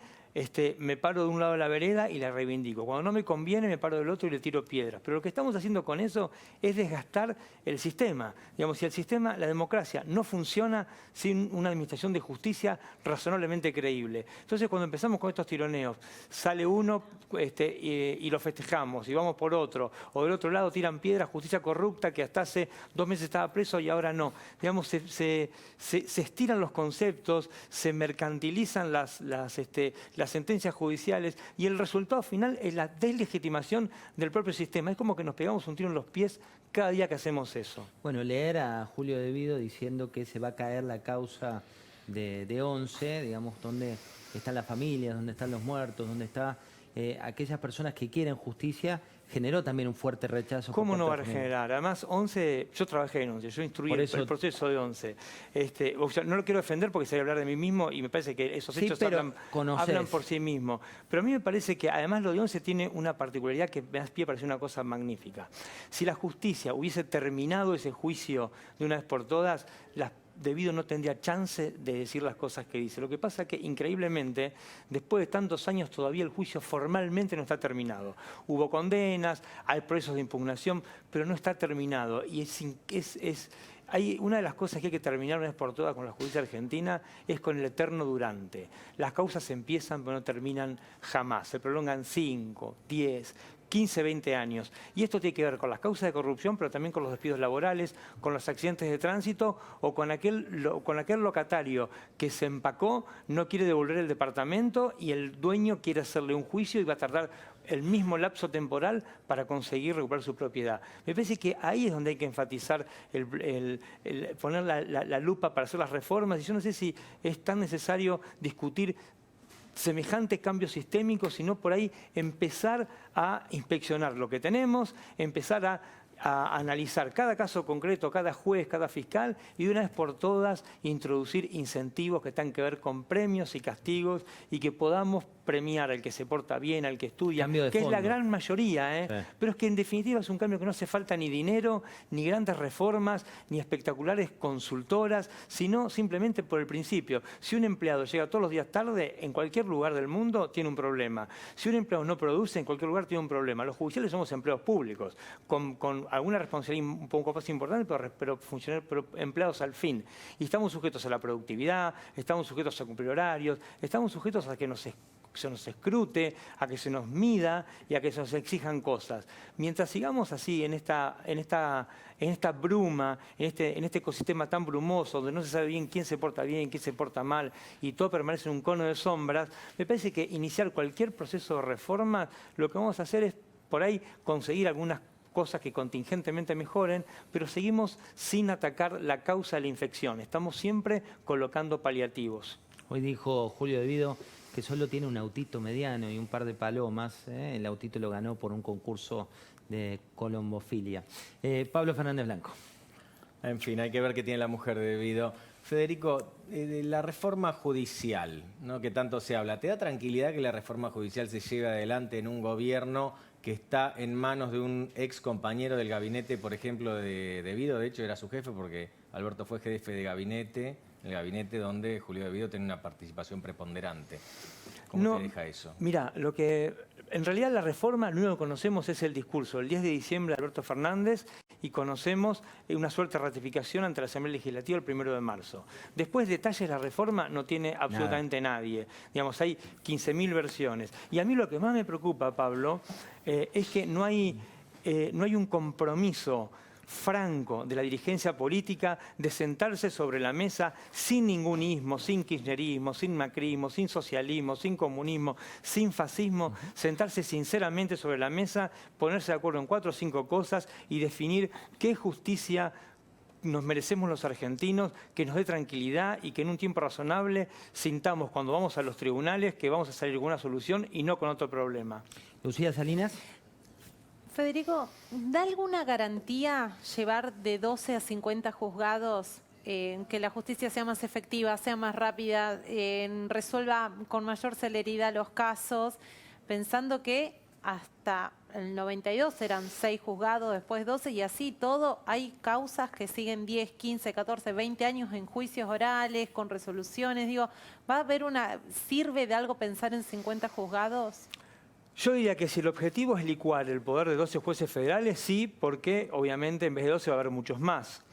me paro de un lado de la vereda y la reivindico. Cuando no me conviene, me paro del otro y le tiro piedras. Pero lo que estamos haciendo con eso es desgastar el sistema. Digamos, si el sistema, la democracia, no funciona sin una administración de justicia razonablemente creíble. Entonces, cuando empezamos con estos tironeos, sale uno y lo festejamos y vamos por otro. O del otro lado tiran piedras, justicia corrupta que hasta hace 2 meses estaba preso y ahora no. Digamos, se estiran los conceptos, se mercantilizan las sentencias judiciales y el resultado final es la deslegitimación del propio sistema. Es como que nos pegamos un tiro en los pies cada día que hacemos eso. Bueno, leer a Julio De Vido diciendo que se va a caer la causa de 11, digamos, donde están las familias, donde están los muertos, donde está aquellas personas que quieren justicia, generó también un fuerte rechazo. ¿Cómo no va a generar? Además, 11, yo trabajé en 11, yo instruí el proceso de 11. O sea, no lo quiero defender porque se va a hablar de mí mismo y me parece que esos hechos hablan por sí mismos. Pero a mí me parece que además lo de 11 tiene una particularidad que me da pie para decir una cosa magnífica. Si la justicia hubiese terminado ese juicio de una vez por todas, Debido no tendría chance de decir las cosas que dice. Lo que pasa es que, increíblemente, después de tantos años todavía el juicio formalmente no está terminado. Hubo condenas, hay procesos de impugnación, pero no está terminado. Y hay una de las cosas que hay que terminar una vez por todas con la justicia argentina es con el eterno durante. Las causas empiezan pero no terminan jamás. Se prolongan 5, 10, 15, 20 años. Y esto tiene que ver con las causas de corrupción, pero también con los despidos laborales, con los accidentes de tránsito o con aquel locatario que se empacó, no quiere devolver el departamento y el dueño quiere hacerle un juicio y va a tardar el mismo lapso temporal para conseguir recuperar su propiedad. Me parece que ahí es donde hay que enfatizar, poner la lupa para hacer las reformas. Y yo no sé si es tan necesario discutir semejantes cambios sistémicos, sino por ahí empezar a inspeccionar lo que tenemos, empezar a analizar cada caso concreto, cada juez, cada fiscal, y de una vez por todas introducir incentivos que tengan que ver con premios y castigos y que podamos premiar al que se porta bien, al que estudia, que es la gran mayoría, sí. Pero es que en definitiva es un cambio que no hace falta ni dinero, ni grandes reformas, ni espectaculares consultoras, sino simplemente por el principio. Si un empleado llega todos los días tarde, en cualquier lugar del mundo tiene un problema. Si un empleado no produce, en cualquier lugar tiene un problema. Los judiciales somos empleados públicos, con alguna responsabilidad un poco más importante, pero empleados al fin. Y estamos sujetos a la productividad, estamos sujetos a cumplir horarios, estamos sujetos a que se nos escrute, a que se nos mida y a que se nos exijan cosas. Mientras sigamos así en esta bruma, en este ecosistema tan brumoso, donde no se sabe bien quién se porta bien, quién se porta mal, y todo permanece en un cono de sombras, me parece que iniciar cualquier proceso de reforma, lo que vamos a hacer es por ahí conseguir algunas cosas que contingentemente mejoren, pero seguimos sin atacar la causa de la infección. Estamos siempre colocando paliativos. Hoy dijo Julio De Vido que solo tiene un autito mediano y un par de palomas. El autito lo ganó por un concurso de colombofilia. Pablo Fernández Blanco. En fin, hay que ver qué tiene la mujer de De Vido. Federico, de la reforma judicial, ¿no?, que tanto se habla, ¿te da tranquilidad que la reforma judicial se lleve adelante en un gobierno que está en manos de un ex compañero del gabinete, por ejemplo, de De Vido? De hecho, era su jefe porque Alberto fue jefe de gabinete, el gabinete donde Julio De Vido tiene una participación preponderante. ¿Cómo te deja eso? Mira, en realidad la reforma, lo único que conocemos es el discurso. El 10 de diciembre de Alberto Fernández y conocemos una suerte de ratificación ante la Asamblea Legislativa el 1 de marzo. Después, detalles de la reforma no tiene absolutamente nadie. Digamos, hay 15.000 versiones. Y a mí lo que más me preocupa, Pablo, es que no hay un compromiso franco de la dirigencia política de sentarse sobre la mesa sin ningún ismo, sin kirchnerismo, sin macrismo, sin socialismo, sin comunismo, sin fascismo, sentarse sinceramente sobre la mesa, ponerse de acuerdo en 4 o 5 cosas y definir qué justicia nos merecemos los argentinos, que nos dé tranquilidad y que en un tiempo razonable sintamos cuando vamos a los tribunales que vamos a salir con una solución y no con otro problema. Lucía Salinas. Federico, ¿da alguna garantía llevar de 12 a 50 juzgados, que la justicia sea más efectiva, sea más rápida, resuelva con mayor celeridad los casos, pensando que hasta el 92 eran 6 juzgados, después 12 y así todo? Hay causas que siguen 10, 15, 14, 20 años en juicios orales, con resoluciones. Digo, ¿va a haber ¿sirve de algo pensar en 50 juzgados? Yo diría que si el objetivo es licuar el poder de 12 jueces federales, sí, porque obviamente en vez de 12 va a haber muchos más.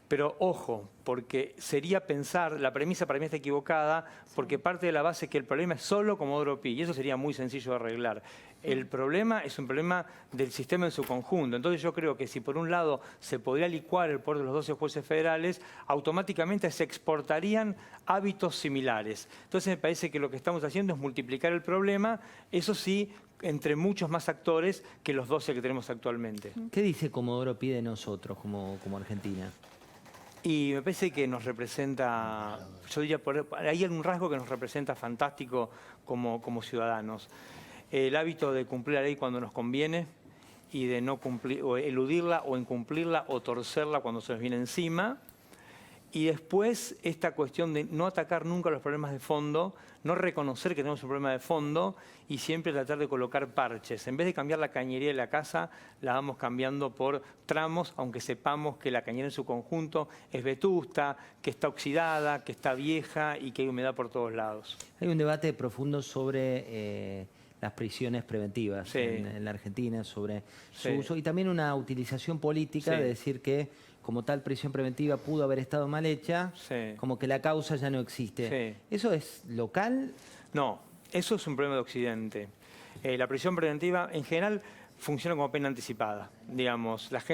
Pero ojo, porque sería pensar, la premisa para mí está equivocada, porque parte de la base es que el problema es solo Comodoro Pi, y eso sería muy sencillo de arreglar. El problema es un problema del sistema en su conjunto. Entonces yo creo que si por un lado se podría licuar el poder de los 12 jueces federales, automáticamente se exportarían hábitos similares. Entonces me parece que lo que estamos haciendo es multiplicar el problema, eso sí, entre muchos más actores que los 12 que tenemos actualmente. ¿Qué dice Comodoro Pi de nosotros como Argentina? Y me parece que nos representa, yo diría, hay algún rasgo que nos representa fantástico como ciudadanos. el hábito de cumplir la ley cuando nos conviene y de no cumplir, o eludirla o incumplirla o torcerla cuando se nos viene encima. Y después esta cuestión de no atacar nunca los problemas de fondo, no reconocer que tenemos un problema de fondo y siempre tratar de colocar parches. En vez de cambiar la cañería de la casa, la vamos cambiando por tramos, aunque sepamos que la cañería en su conjunto es vetusta, que está oxidada, que está vieja y que hay humedad por todos lados. Hay un debate profundo sobre las prisiones preventivas en la Argentina, sobre su uso y también una utilización política de decir que como tal prisión preventiva pudo haber estado mal hecha, como que la causa ya no existe. ¿Eso es local? No, eso es un problema de Occidente. La prisión preventiva en general funciona como pena anticipada. Digamos, las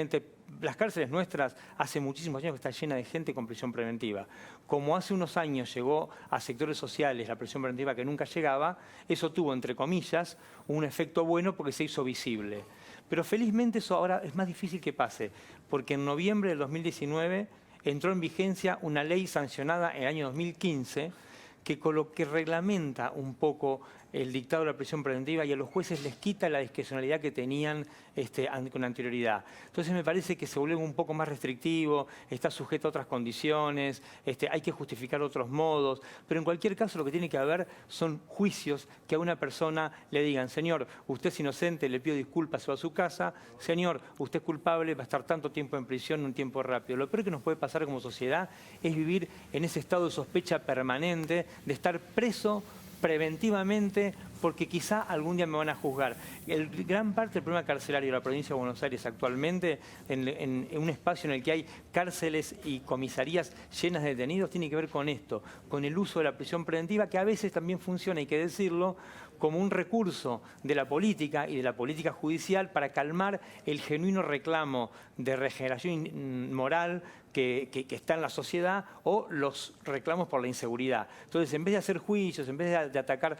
cárceles nuestras hace muchísimos años que está llena de gente con prisión preventiva. Como hace unos años llegó a sectores sociales la prisión preventiva que nunca llegaba, eso tuvo, entre comillas, un efecto bueno porque se hizo visible. Pero felizmente eso ahora es más difícil que pase, porque en noviembre del 2019 entró en vigencia una ley sancionada en el año 2015 que reglamenta un poco el dictado de la prisión preventiva y a los jueces les quita la discrecionalidad que tenían con anterioridad. Entonces me parece que se vuelve un poco más restrictivo, está sujeto a otras condiciones, hay que justificar otros modos, pero en cualquier caso lo que tiene que haber son juicios que a una persona le digan, señor, usted es inocente, le pido disculpas, se va a su casa, señor, usted es culpable, va a estar tanto tiempo en prisión en un tiempo rápido. Lo peor que nos puede pasar como sociedad es vivir en ese estado de sospecha permanente, de estar preso preventivamente porque quizá algún día me van a juzgar. Gran parte del problema carcelario de la provincia de Buenos Aires actualmente, en un espacio en el que hay cárceles y comisarías llenas de detenidos, tiene que ver con esto, con el uso de la prisión preventiva, que a veces también funciona, hay que decirlo, como un recurso de la política y de la política judicial para calmar el genuino reclamo de regeneración moral que está en la sociedad o los reclamos por la inseguridad. Entonces, en vez de hacer juicios, en vez de atacar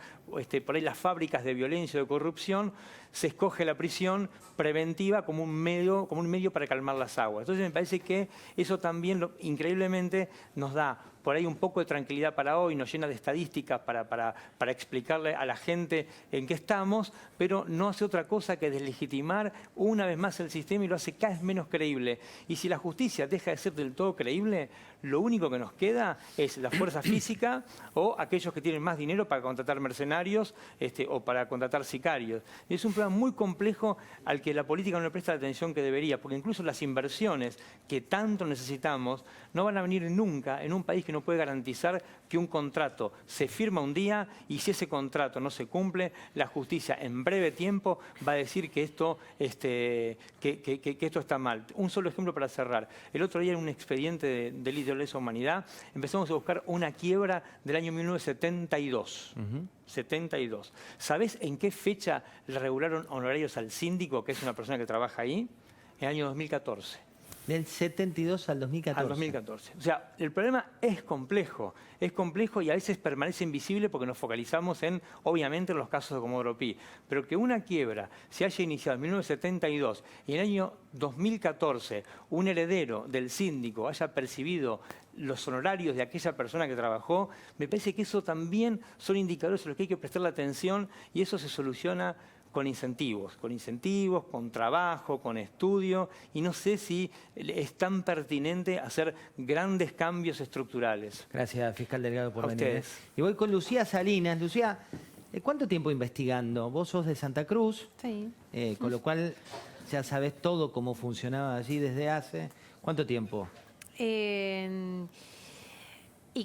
por ahí las fábricas de violencia o de corrupción, se escoge la prisión preventiva como un medio para calmar las aguas. Entonces, me parece que eso también, increíblemente, nos da por ahí un poco de tranquilidad para hoy, nos llena de estadísticas para explicarle a la gente en qué estamos, pero no hace otra cosa que deslegitimar una vez más el sistema y lo hace cada vez menos creíble. Y si la justicia deja de ser del todo creíble, lo único que nos queda es la fuerza física o aquellos que tienen más dinero para contratar mercenarios o para contratar sicarios. Y es un problema muy complejo al que la política no le presta la atención que debería, porque incluso las inversiones que tanto necesitamos no van a venir nunca en un país que no puede garantizar que un contrato se firma un día y si ese contrato no se cumple, la justicia en breve tiempo va a decir que esto está mal. Un solo ejemplo para cerrar. El otro día en un expediente de delito de lesa humanidad empezamos a buscar una quiebra del año 1972. 72. ¿Sabés en qué fecha le regularon honorarios al síndico, que es una persona que trabaja ahí? En el año 2014. Del 72 al 2014. Al 2014. O sea, el problema es complejo y a veces permanece invisible porque nos focalizamos obviamente, en los casos de Comodoro Pi. Pero que una quiebra se haya iniciado en 1972 y en el año 2014 un heredero del síndico haya percibido los honorarios de aquella persona que trabajó, me parece que eso también son indicadores a los que hay que prestarle atención y eso se soluciona con incentivos, con trabajo, con estudio, y no sé si es tan pertinente hacer grandes cambios estructurales. Gracias, fiscal Delgado, por venir. Ustedes. Y voy con Lucía Salinas. Lucía, ¿cuánto tiempo investigando? Vos sos de Santa Cruz, con lo cual ya sabés todo cómo funcionaba allí desde hace... ¿Cuánto tiempo? Y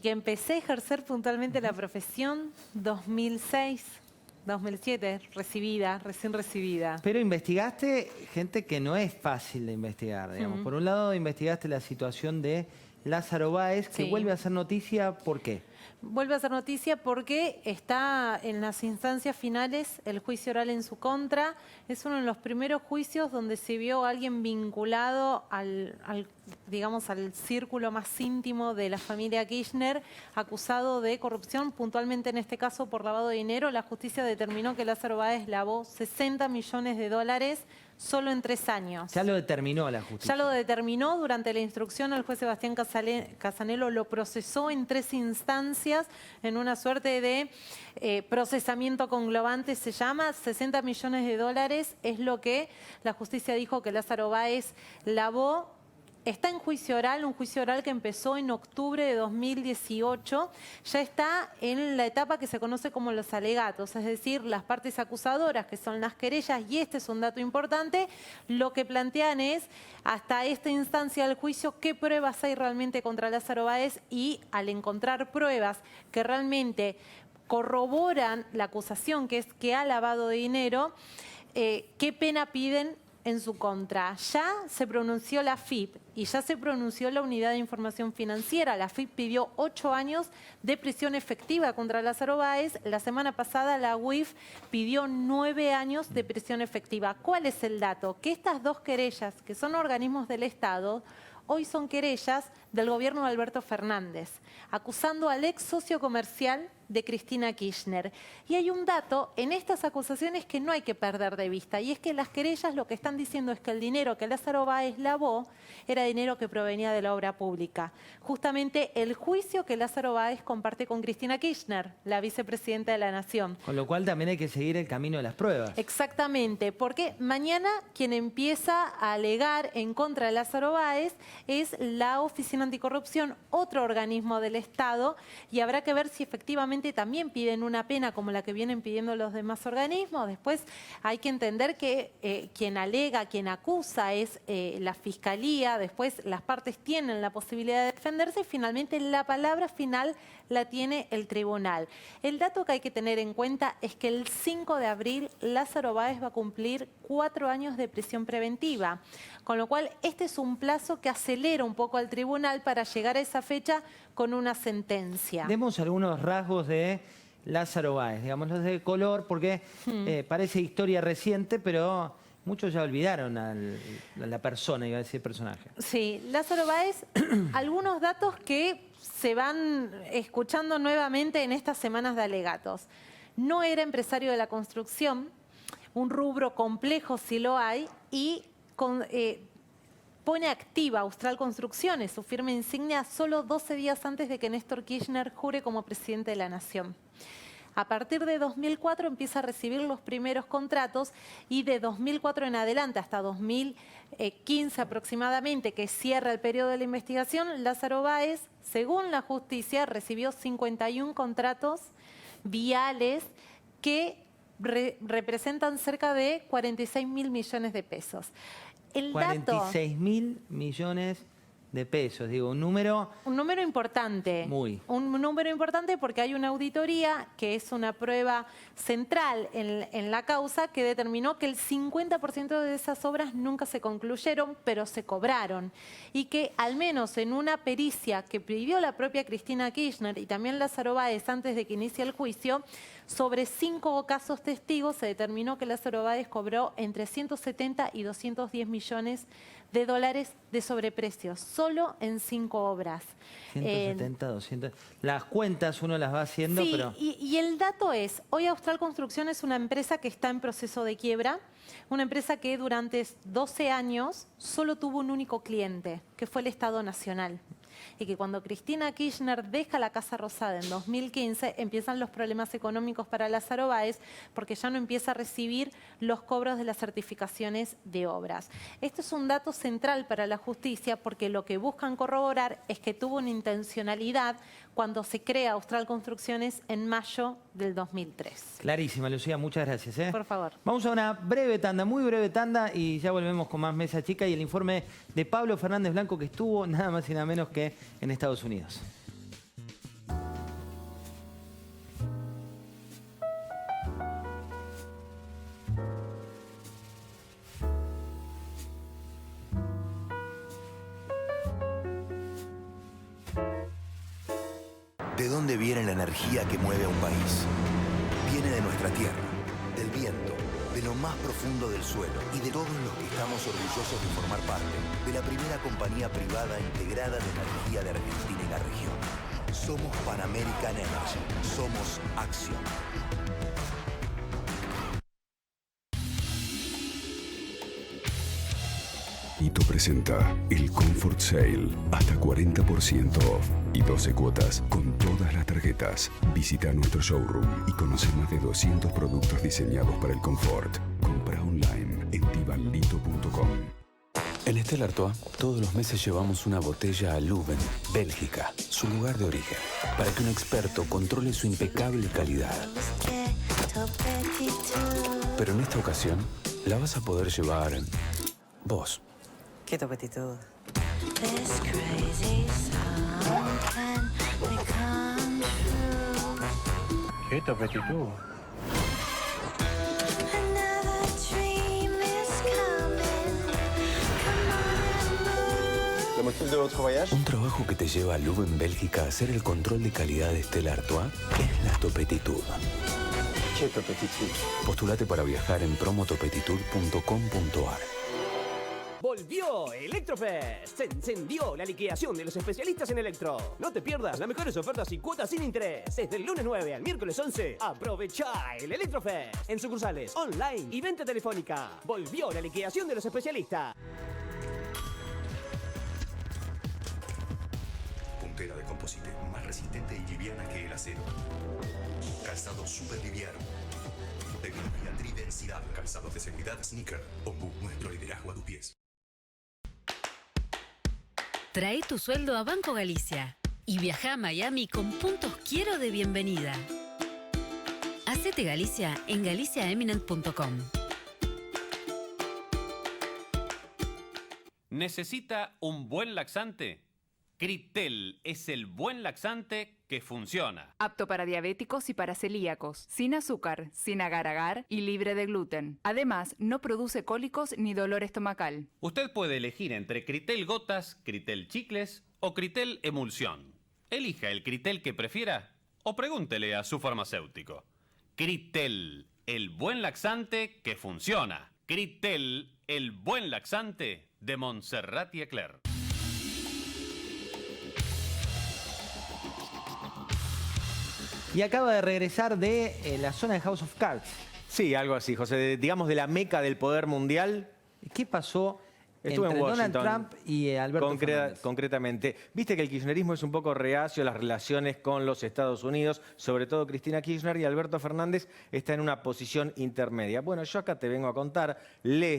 que empecé a ejercer puntualmente la profesión 2006. 2007, recién recibida. Pero investigaste gente que no es fácil de investigar, digamos. Por un lado, investigaste la situación de Lázaro Báez, que vuelve a hacer noticia, ¿por qué? Vuelve a hacer noticia porque está en las instancias finales el juicio oral en su contra. Es uno de los primeros juicios donde se vio a alguien vinculado al círculo más íntimo de la familia Kirchner, acusado de corrupción, puntualmente en este caso por lavado de dinero. La justicia determinó que Lázaro Báez lavó $60 millones solo en 3 años. Ya lo determinó la justicia. Ya lo determinó durante la instrucción. El juez Sebastián Casanelo lo procesó en 3 instancias, en una suerte de procesamiento conglobante, se llama. 60 millones de dólares es lo que la justicia dijo que Lázaro Báez lavó. Está en juicio oral, un juicio oral que empezó en octubre de 2018. Ya está en la etapa que se conoce como los alegatos, es decir, las partes acusadoras, que son las querellas, y este es un dato importante, lo que plantean es, hasta esta instancia del juicio, qué pruebas hay realmente contra Lázaro Báez, y al encontrar pruebas que realmente corroboran la acusación, que es que ha lavado dinero, qué pena piden en su contra. Ya se pronunció la FIP y ya se pronunció la Unidad de Información Financiera. La FIP pidió 8 años de prisión efectiva contra Lázaro Báez. La semana pasada la UIF pidió 9 años de prisión efectiva. ¿Cuál es el dato? Que estas 2 querellas, que son organismos del Estado, hoy son querellas del gobierno de Alberto Fernández, acusando al ex socio comercial de Cristina Kirchner. Y hay un dato en estas acusaciones que no hay que perder de vista, y es que las querellas lo que están diciendo es que el dinero que Lázaro Báez lavó era dinero que provenía de la obra pública. Justamente el juicio que Lázaro Báez comparte con Cristina Kirchner, la vicepresidenta de la Nación. Con lo cual también hay que seguir el camino de las pruebas. Exactamente, porque mañana quien empieza a alegar en contra de Lázaro Báez es la Oficina Anticorrupción, otro organismo del Estado, y habrá que ver si efectivamente también piden una pena como la que vienen pidiendo los demás organismos. Después hay que entender que quien alega, quien acusa es la Fiscalía, después las partes tienen la posibilidad de defenderse y finalmente la palabra final la tiene el tribunal. El dato que hay que tener en cuenta es que el 5 de abril Lázaro Báez va a cumplir 4 años de prisión preventiva, con lo cual este es un plazo que acelera un poco al tribunal para llegar a esa fecha con una sentencia. Demos algunos rasgos de Lázaro Báez, digámoslos de color, porque parece historia reciente, pero muchos ya olvidaron a la persona, iba a decir personaje. Sí, Lázaro Báez, algunos datos que se van escuchando nuevamente en estas semanas de alegatos. No era empresario de la construcción, un rubro complejo si lo hay, y pone activa Austral Construcciones, su firma insignia, solo 12 días antes de que Néstor Kirchner jure como presidente de la Nación. A partir de 2004 empieza a recibir los primeros contratos y de 2004 en adelante hasta 2015 aproximadamente, que cierra el periodo de la investigación, Lázaro Báez, según la justicia, recibió 51 contratos viales que representan cerca de 46.000 millones de pesos. El 46.000 millones de pesos, digo, un número... Un número importante. Muy. Un número importante porque hay una auditoría que es una prueba central en la causa que determinó que el 50% de esas obras nunca se concluyeron, pero se cobraron. Y que al menos en una pericia que pidió la propia Cristina Kirchner y también Lázaro Báez antes de que inicie el juicio, sobre 5 casos testigos se determinó que Lázaro Báez cobró entre 170 y 210 millones de dólares de sobreprecios, solo en 5 obras. 170, 200... Las cuentas uno las va haciendo, sí, pero... Y el dato es, hoy Austral Construcción es una empresa que está en proceso de quiebra, una empresa que durante 12 años solo tuvo un único cliente, que fue el Estado Nacional. Y que cuando Cristina Kirchner deja la Casa Rosada en 2015, empiezan los problemas económicos para Lázaro Báez, porque ya no empieza a recibir los cobros de las certificaciones de obras. Esto es un dato central para la justicia, porque lo que buscan corroborar es que tuvo una intencionalidad cuando se crea Austral Construcciones en mayo del 2003. Clarísima, Lucía, muchas gracias. Por favor. Vamos a una breve tanda, muy breve tanda, y ya volvemos con más Mesa Chica y el informe de Pablo Fernández Blanco, que estuvo nada más y nada menos que en Estados Unidos. ¿De dónde viene la energía que mueve a un país? Viene de nuestra tierra, del viento, de lo más profundo del suelo y de todos los que estamos orgullosos de formar parte de la primera compañía privada integrada de energía de Argentina y la región. Somos Pan American Energy. Somos acción. Hito presenta el Comfort Sale, hasta 40% off y 12 cuotas con todas las tarjetas. Visita nuestro showroom y conoce más de 200 productos diseñados para el confort. Compra online en divanlito.com. En Stella Artois, todos los meses llevamos una botella a Leuven, Bélgica, su lugar de origen, para que un experto controle su impecable calidad. Pero en esta ocasión, la vas a poder llevar vos. Qué topetitud. Qué topetitud. Un trabajo que te lleva a Leuven, Bélgica, a hacer el control de calidad de Stella Artois es la topetitud. Qué topetitud. Postulate para viajar en promotopetitud.com.ar. Volvió Electrofest. Se encendió la liquidación de los especialistas en electro. No te pierdas las mejores ofertas y cuotas sin interés. Desde el lunes 9 al miércoles 11, aprovecha el Electrofest. En sucursales, online y venta telefónica. Volvió la liquidación de los especialistas. Puntera de composite, más resistente y liviana que el acero. Calzado super liviano. Tecnología tridensidad. Calzado de seguridad Sneaker. Ombu, nuestro liderazgo a tus pies. Trae tu sueldo a Banco Galicia y viaja a Miami con puntos Quiero de bienvenida. Hacete Galicia en galiciaeminent.com. ¿Necesita un buen laxante? Critel es el buen laxante que funciona. Apto para diabéticos y para celíacos, sin azúcar, sin agar-agar y libre de gluten. Además, no produce cólicos ni dolor estomacal. Usted puede elegir entre Critel Gotas, Critel Chicles o Critel Emulsión. Elija el Critel que prefiera o pregúntele a su farmacéutico. Critel, el buen laxante que funciona. Critel, el buen laxante de Montserrat y Eclair. Y acaba de regresar de la zona de House of Cards. Sí, algo así, José. Digamos de la meca del poder mundial. ¿Qué pasó Estuve entre en Washington, Donald Trump y Alberto Fernández? Concretamente. Viste que el kirchnerismo es un poco reacio a las relaciones con los Estados Unidos, sobre todo Cristina Kirchner, y Alberto Fernández está en una posición intermedia. Bueno, yo acá les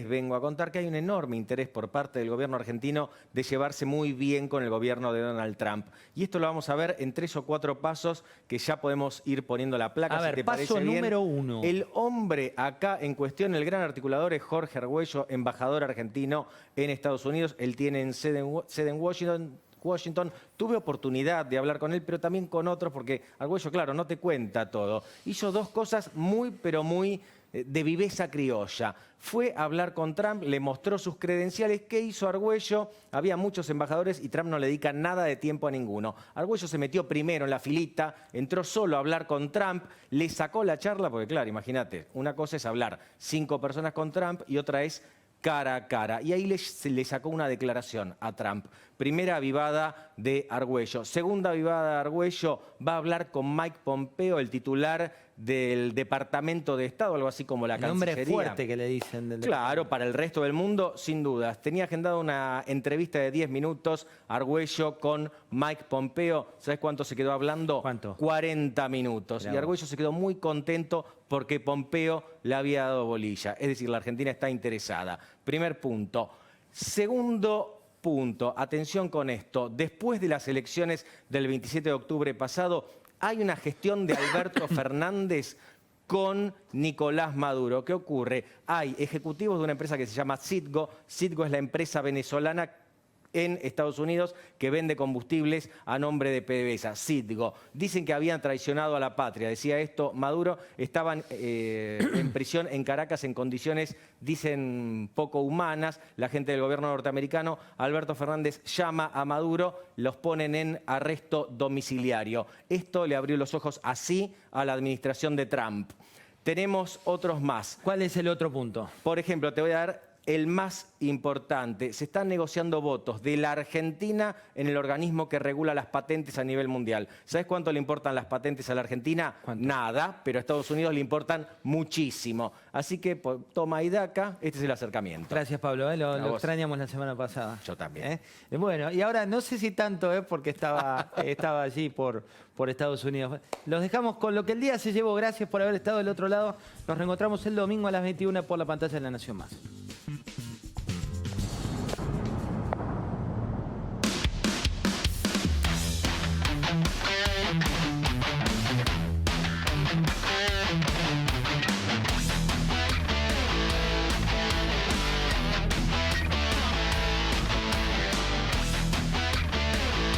vengo a contar que hay un enorme interés por parte del gobierno argentino de llevarse muy bien con el gobierno de Donald Trump. Y esto lo vamos a ver en 3 o 4 pasos que ya podemos ir poniendo la placa. A ver, paso número 1. El hombre acá en cuestión, el gran articulador, es Jorge Argüello, embajador argentino en Estados Unidos. Él tiene sede en Washington. Tuve oportunidad de hablar con él, pero también con otros, porque Argüello, claro, no te cuenta todo. Hizo 2 cosas muy, pero muy de viveza criolla. Fue a hablar con Trump, le mostró sus credenciales. ¿Qué hizo Argüello? Había muchos embajadores y Trump no le dedica nada de tiempo a ninguno. Argüello se metió primero en la filita, entró solo a hablar con Trump, le sacó la charla, porque claro, imagínate, una cosa es hablar 5 personas con Trump y otra es cara a cara. Y ahí le sacó una declaración a Trump. Primera avivada de Argüello. Segunda avivada de Argüello, va a hablar con Mike Pompeo, el titular del Departamento de Estado, algo así como la Cancillería. El nombre fuerte que le dicen. Claro, para el resto del mundo, sin dudas. Tenía agendada una entrevista de 10 minutos, Argüello con Mike Pompeo. ¿Sabes cuánto se quedó hablando? ¿Cuánto? 40 minutos. Bravo. Y Argüello se quedó muy contento porque Pompeo le había dado bolilla. Es decir, la Argentina está interesada. Primer punto. Segundo punto, atención con esto. Después de las elecciones del 27 de octubre pasado, hay una gestión de Alberto Fernández con Nicolás Maduro. ¿Qué ocurre? Hay ejecutivos de una empresa que se llama Citgo. Citgo es la empresa venezolana en Estados Unidos que vende combustibles a nombre de PDVSA, Citgo. Dicen que habían traicionado a la patria. Decía esto Maduro. Estaban en prisión en Caracas en condiciones, dicen, poco humanas. La gente del gobierno norteamericano, Alberto Fernández llama a Maduro, los ponen en arresto domiciliario. Esto le abrió los ojos así a la administración de Trump. Tenemos otros más. ¿Cuál es el otro punto? Por ejemplo, te voy a dar el más importante. Se están negociando votos de la Argentina en el organismo que regula las patentes a nivel mundial. ¿Sabes cuánto le importan las patentes a la Argentina? ¿Cuánto? Nada, pero a Estados Unidos le importan muchísimo. Así que toma y daca, este es el acercamiento. Gracias, Pablo. Lo vos. extrañamos la semana pasada. Yo también. Bueno, y ahora no sé si tanto, porque estaba allí por Estados Unidos. Los dejamos con lo que el día se llevó. Gracias por haber estado del otro lado. Nos reencontramos el domingo a las 21 por la pantalla de La Nación Más.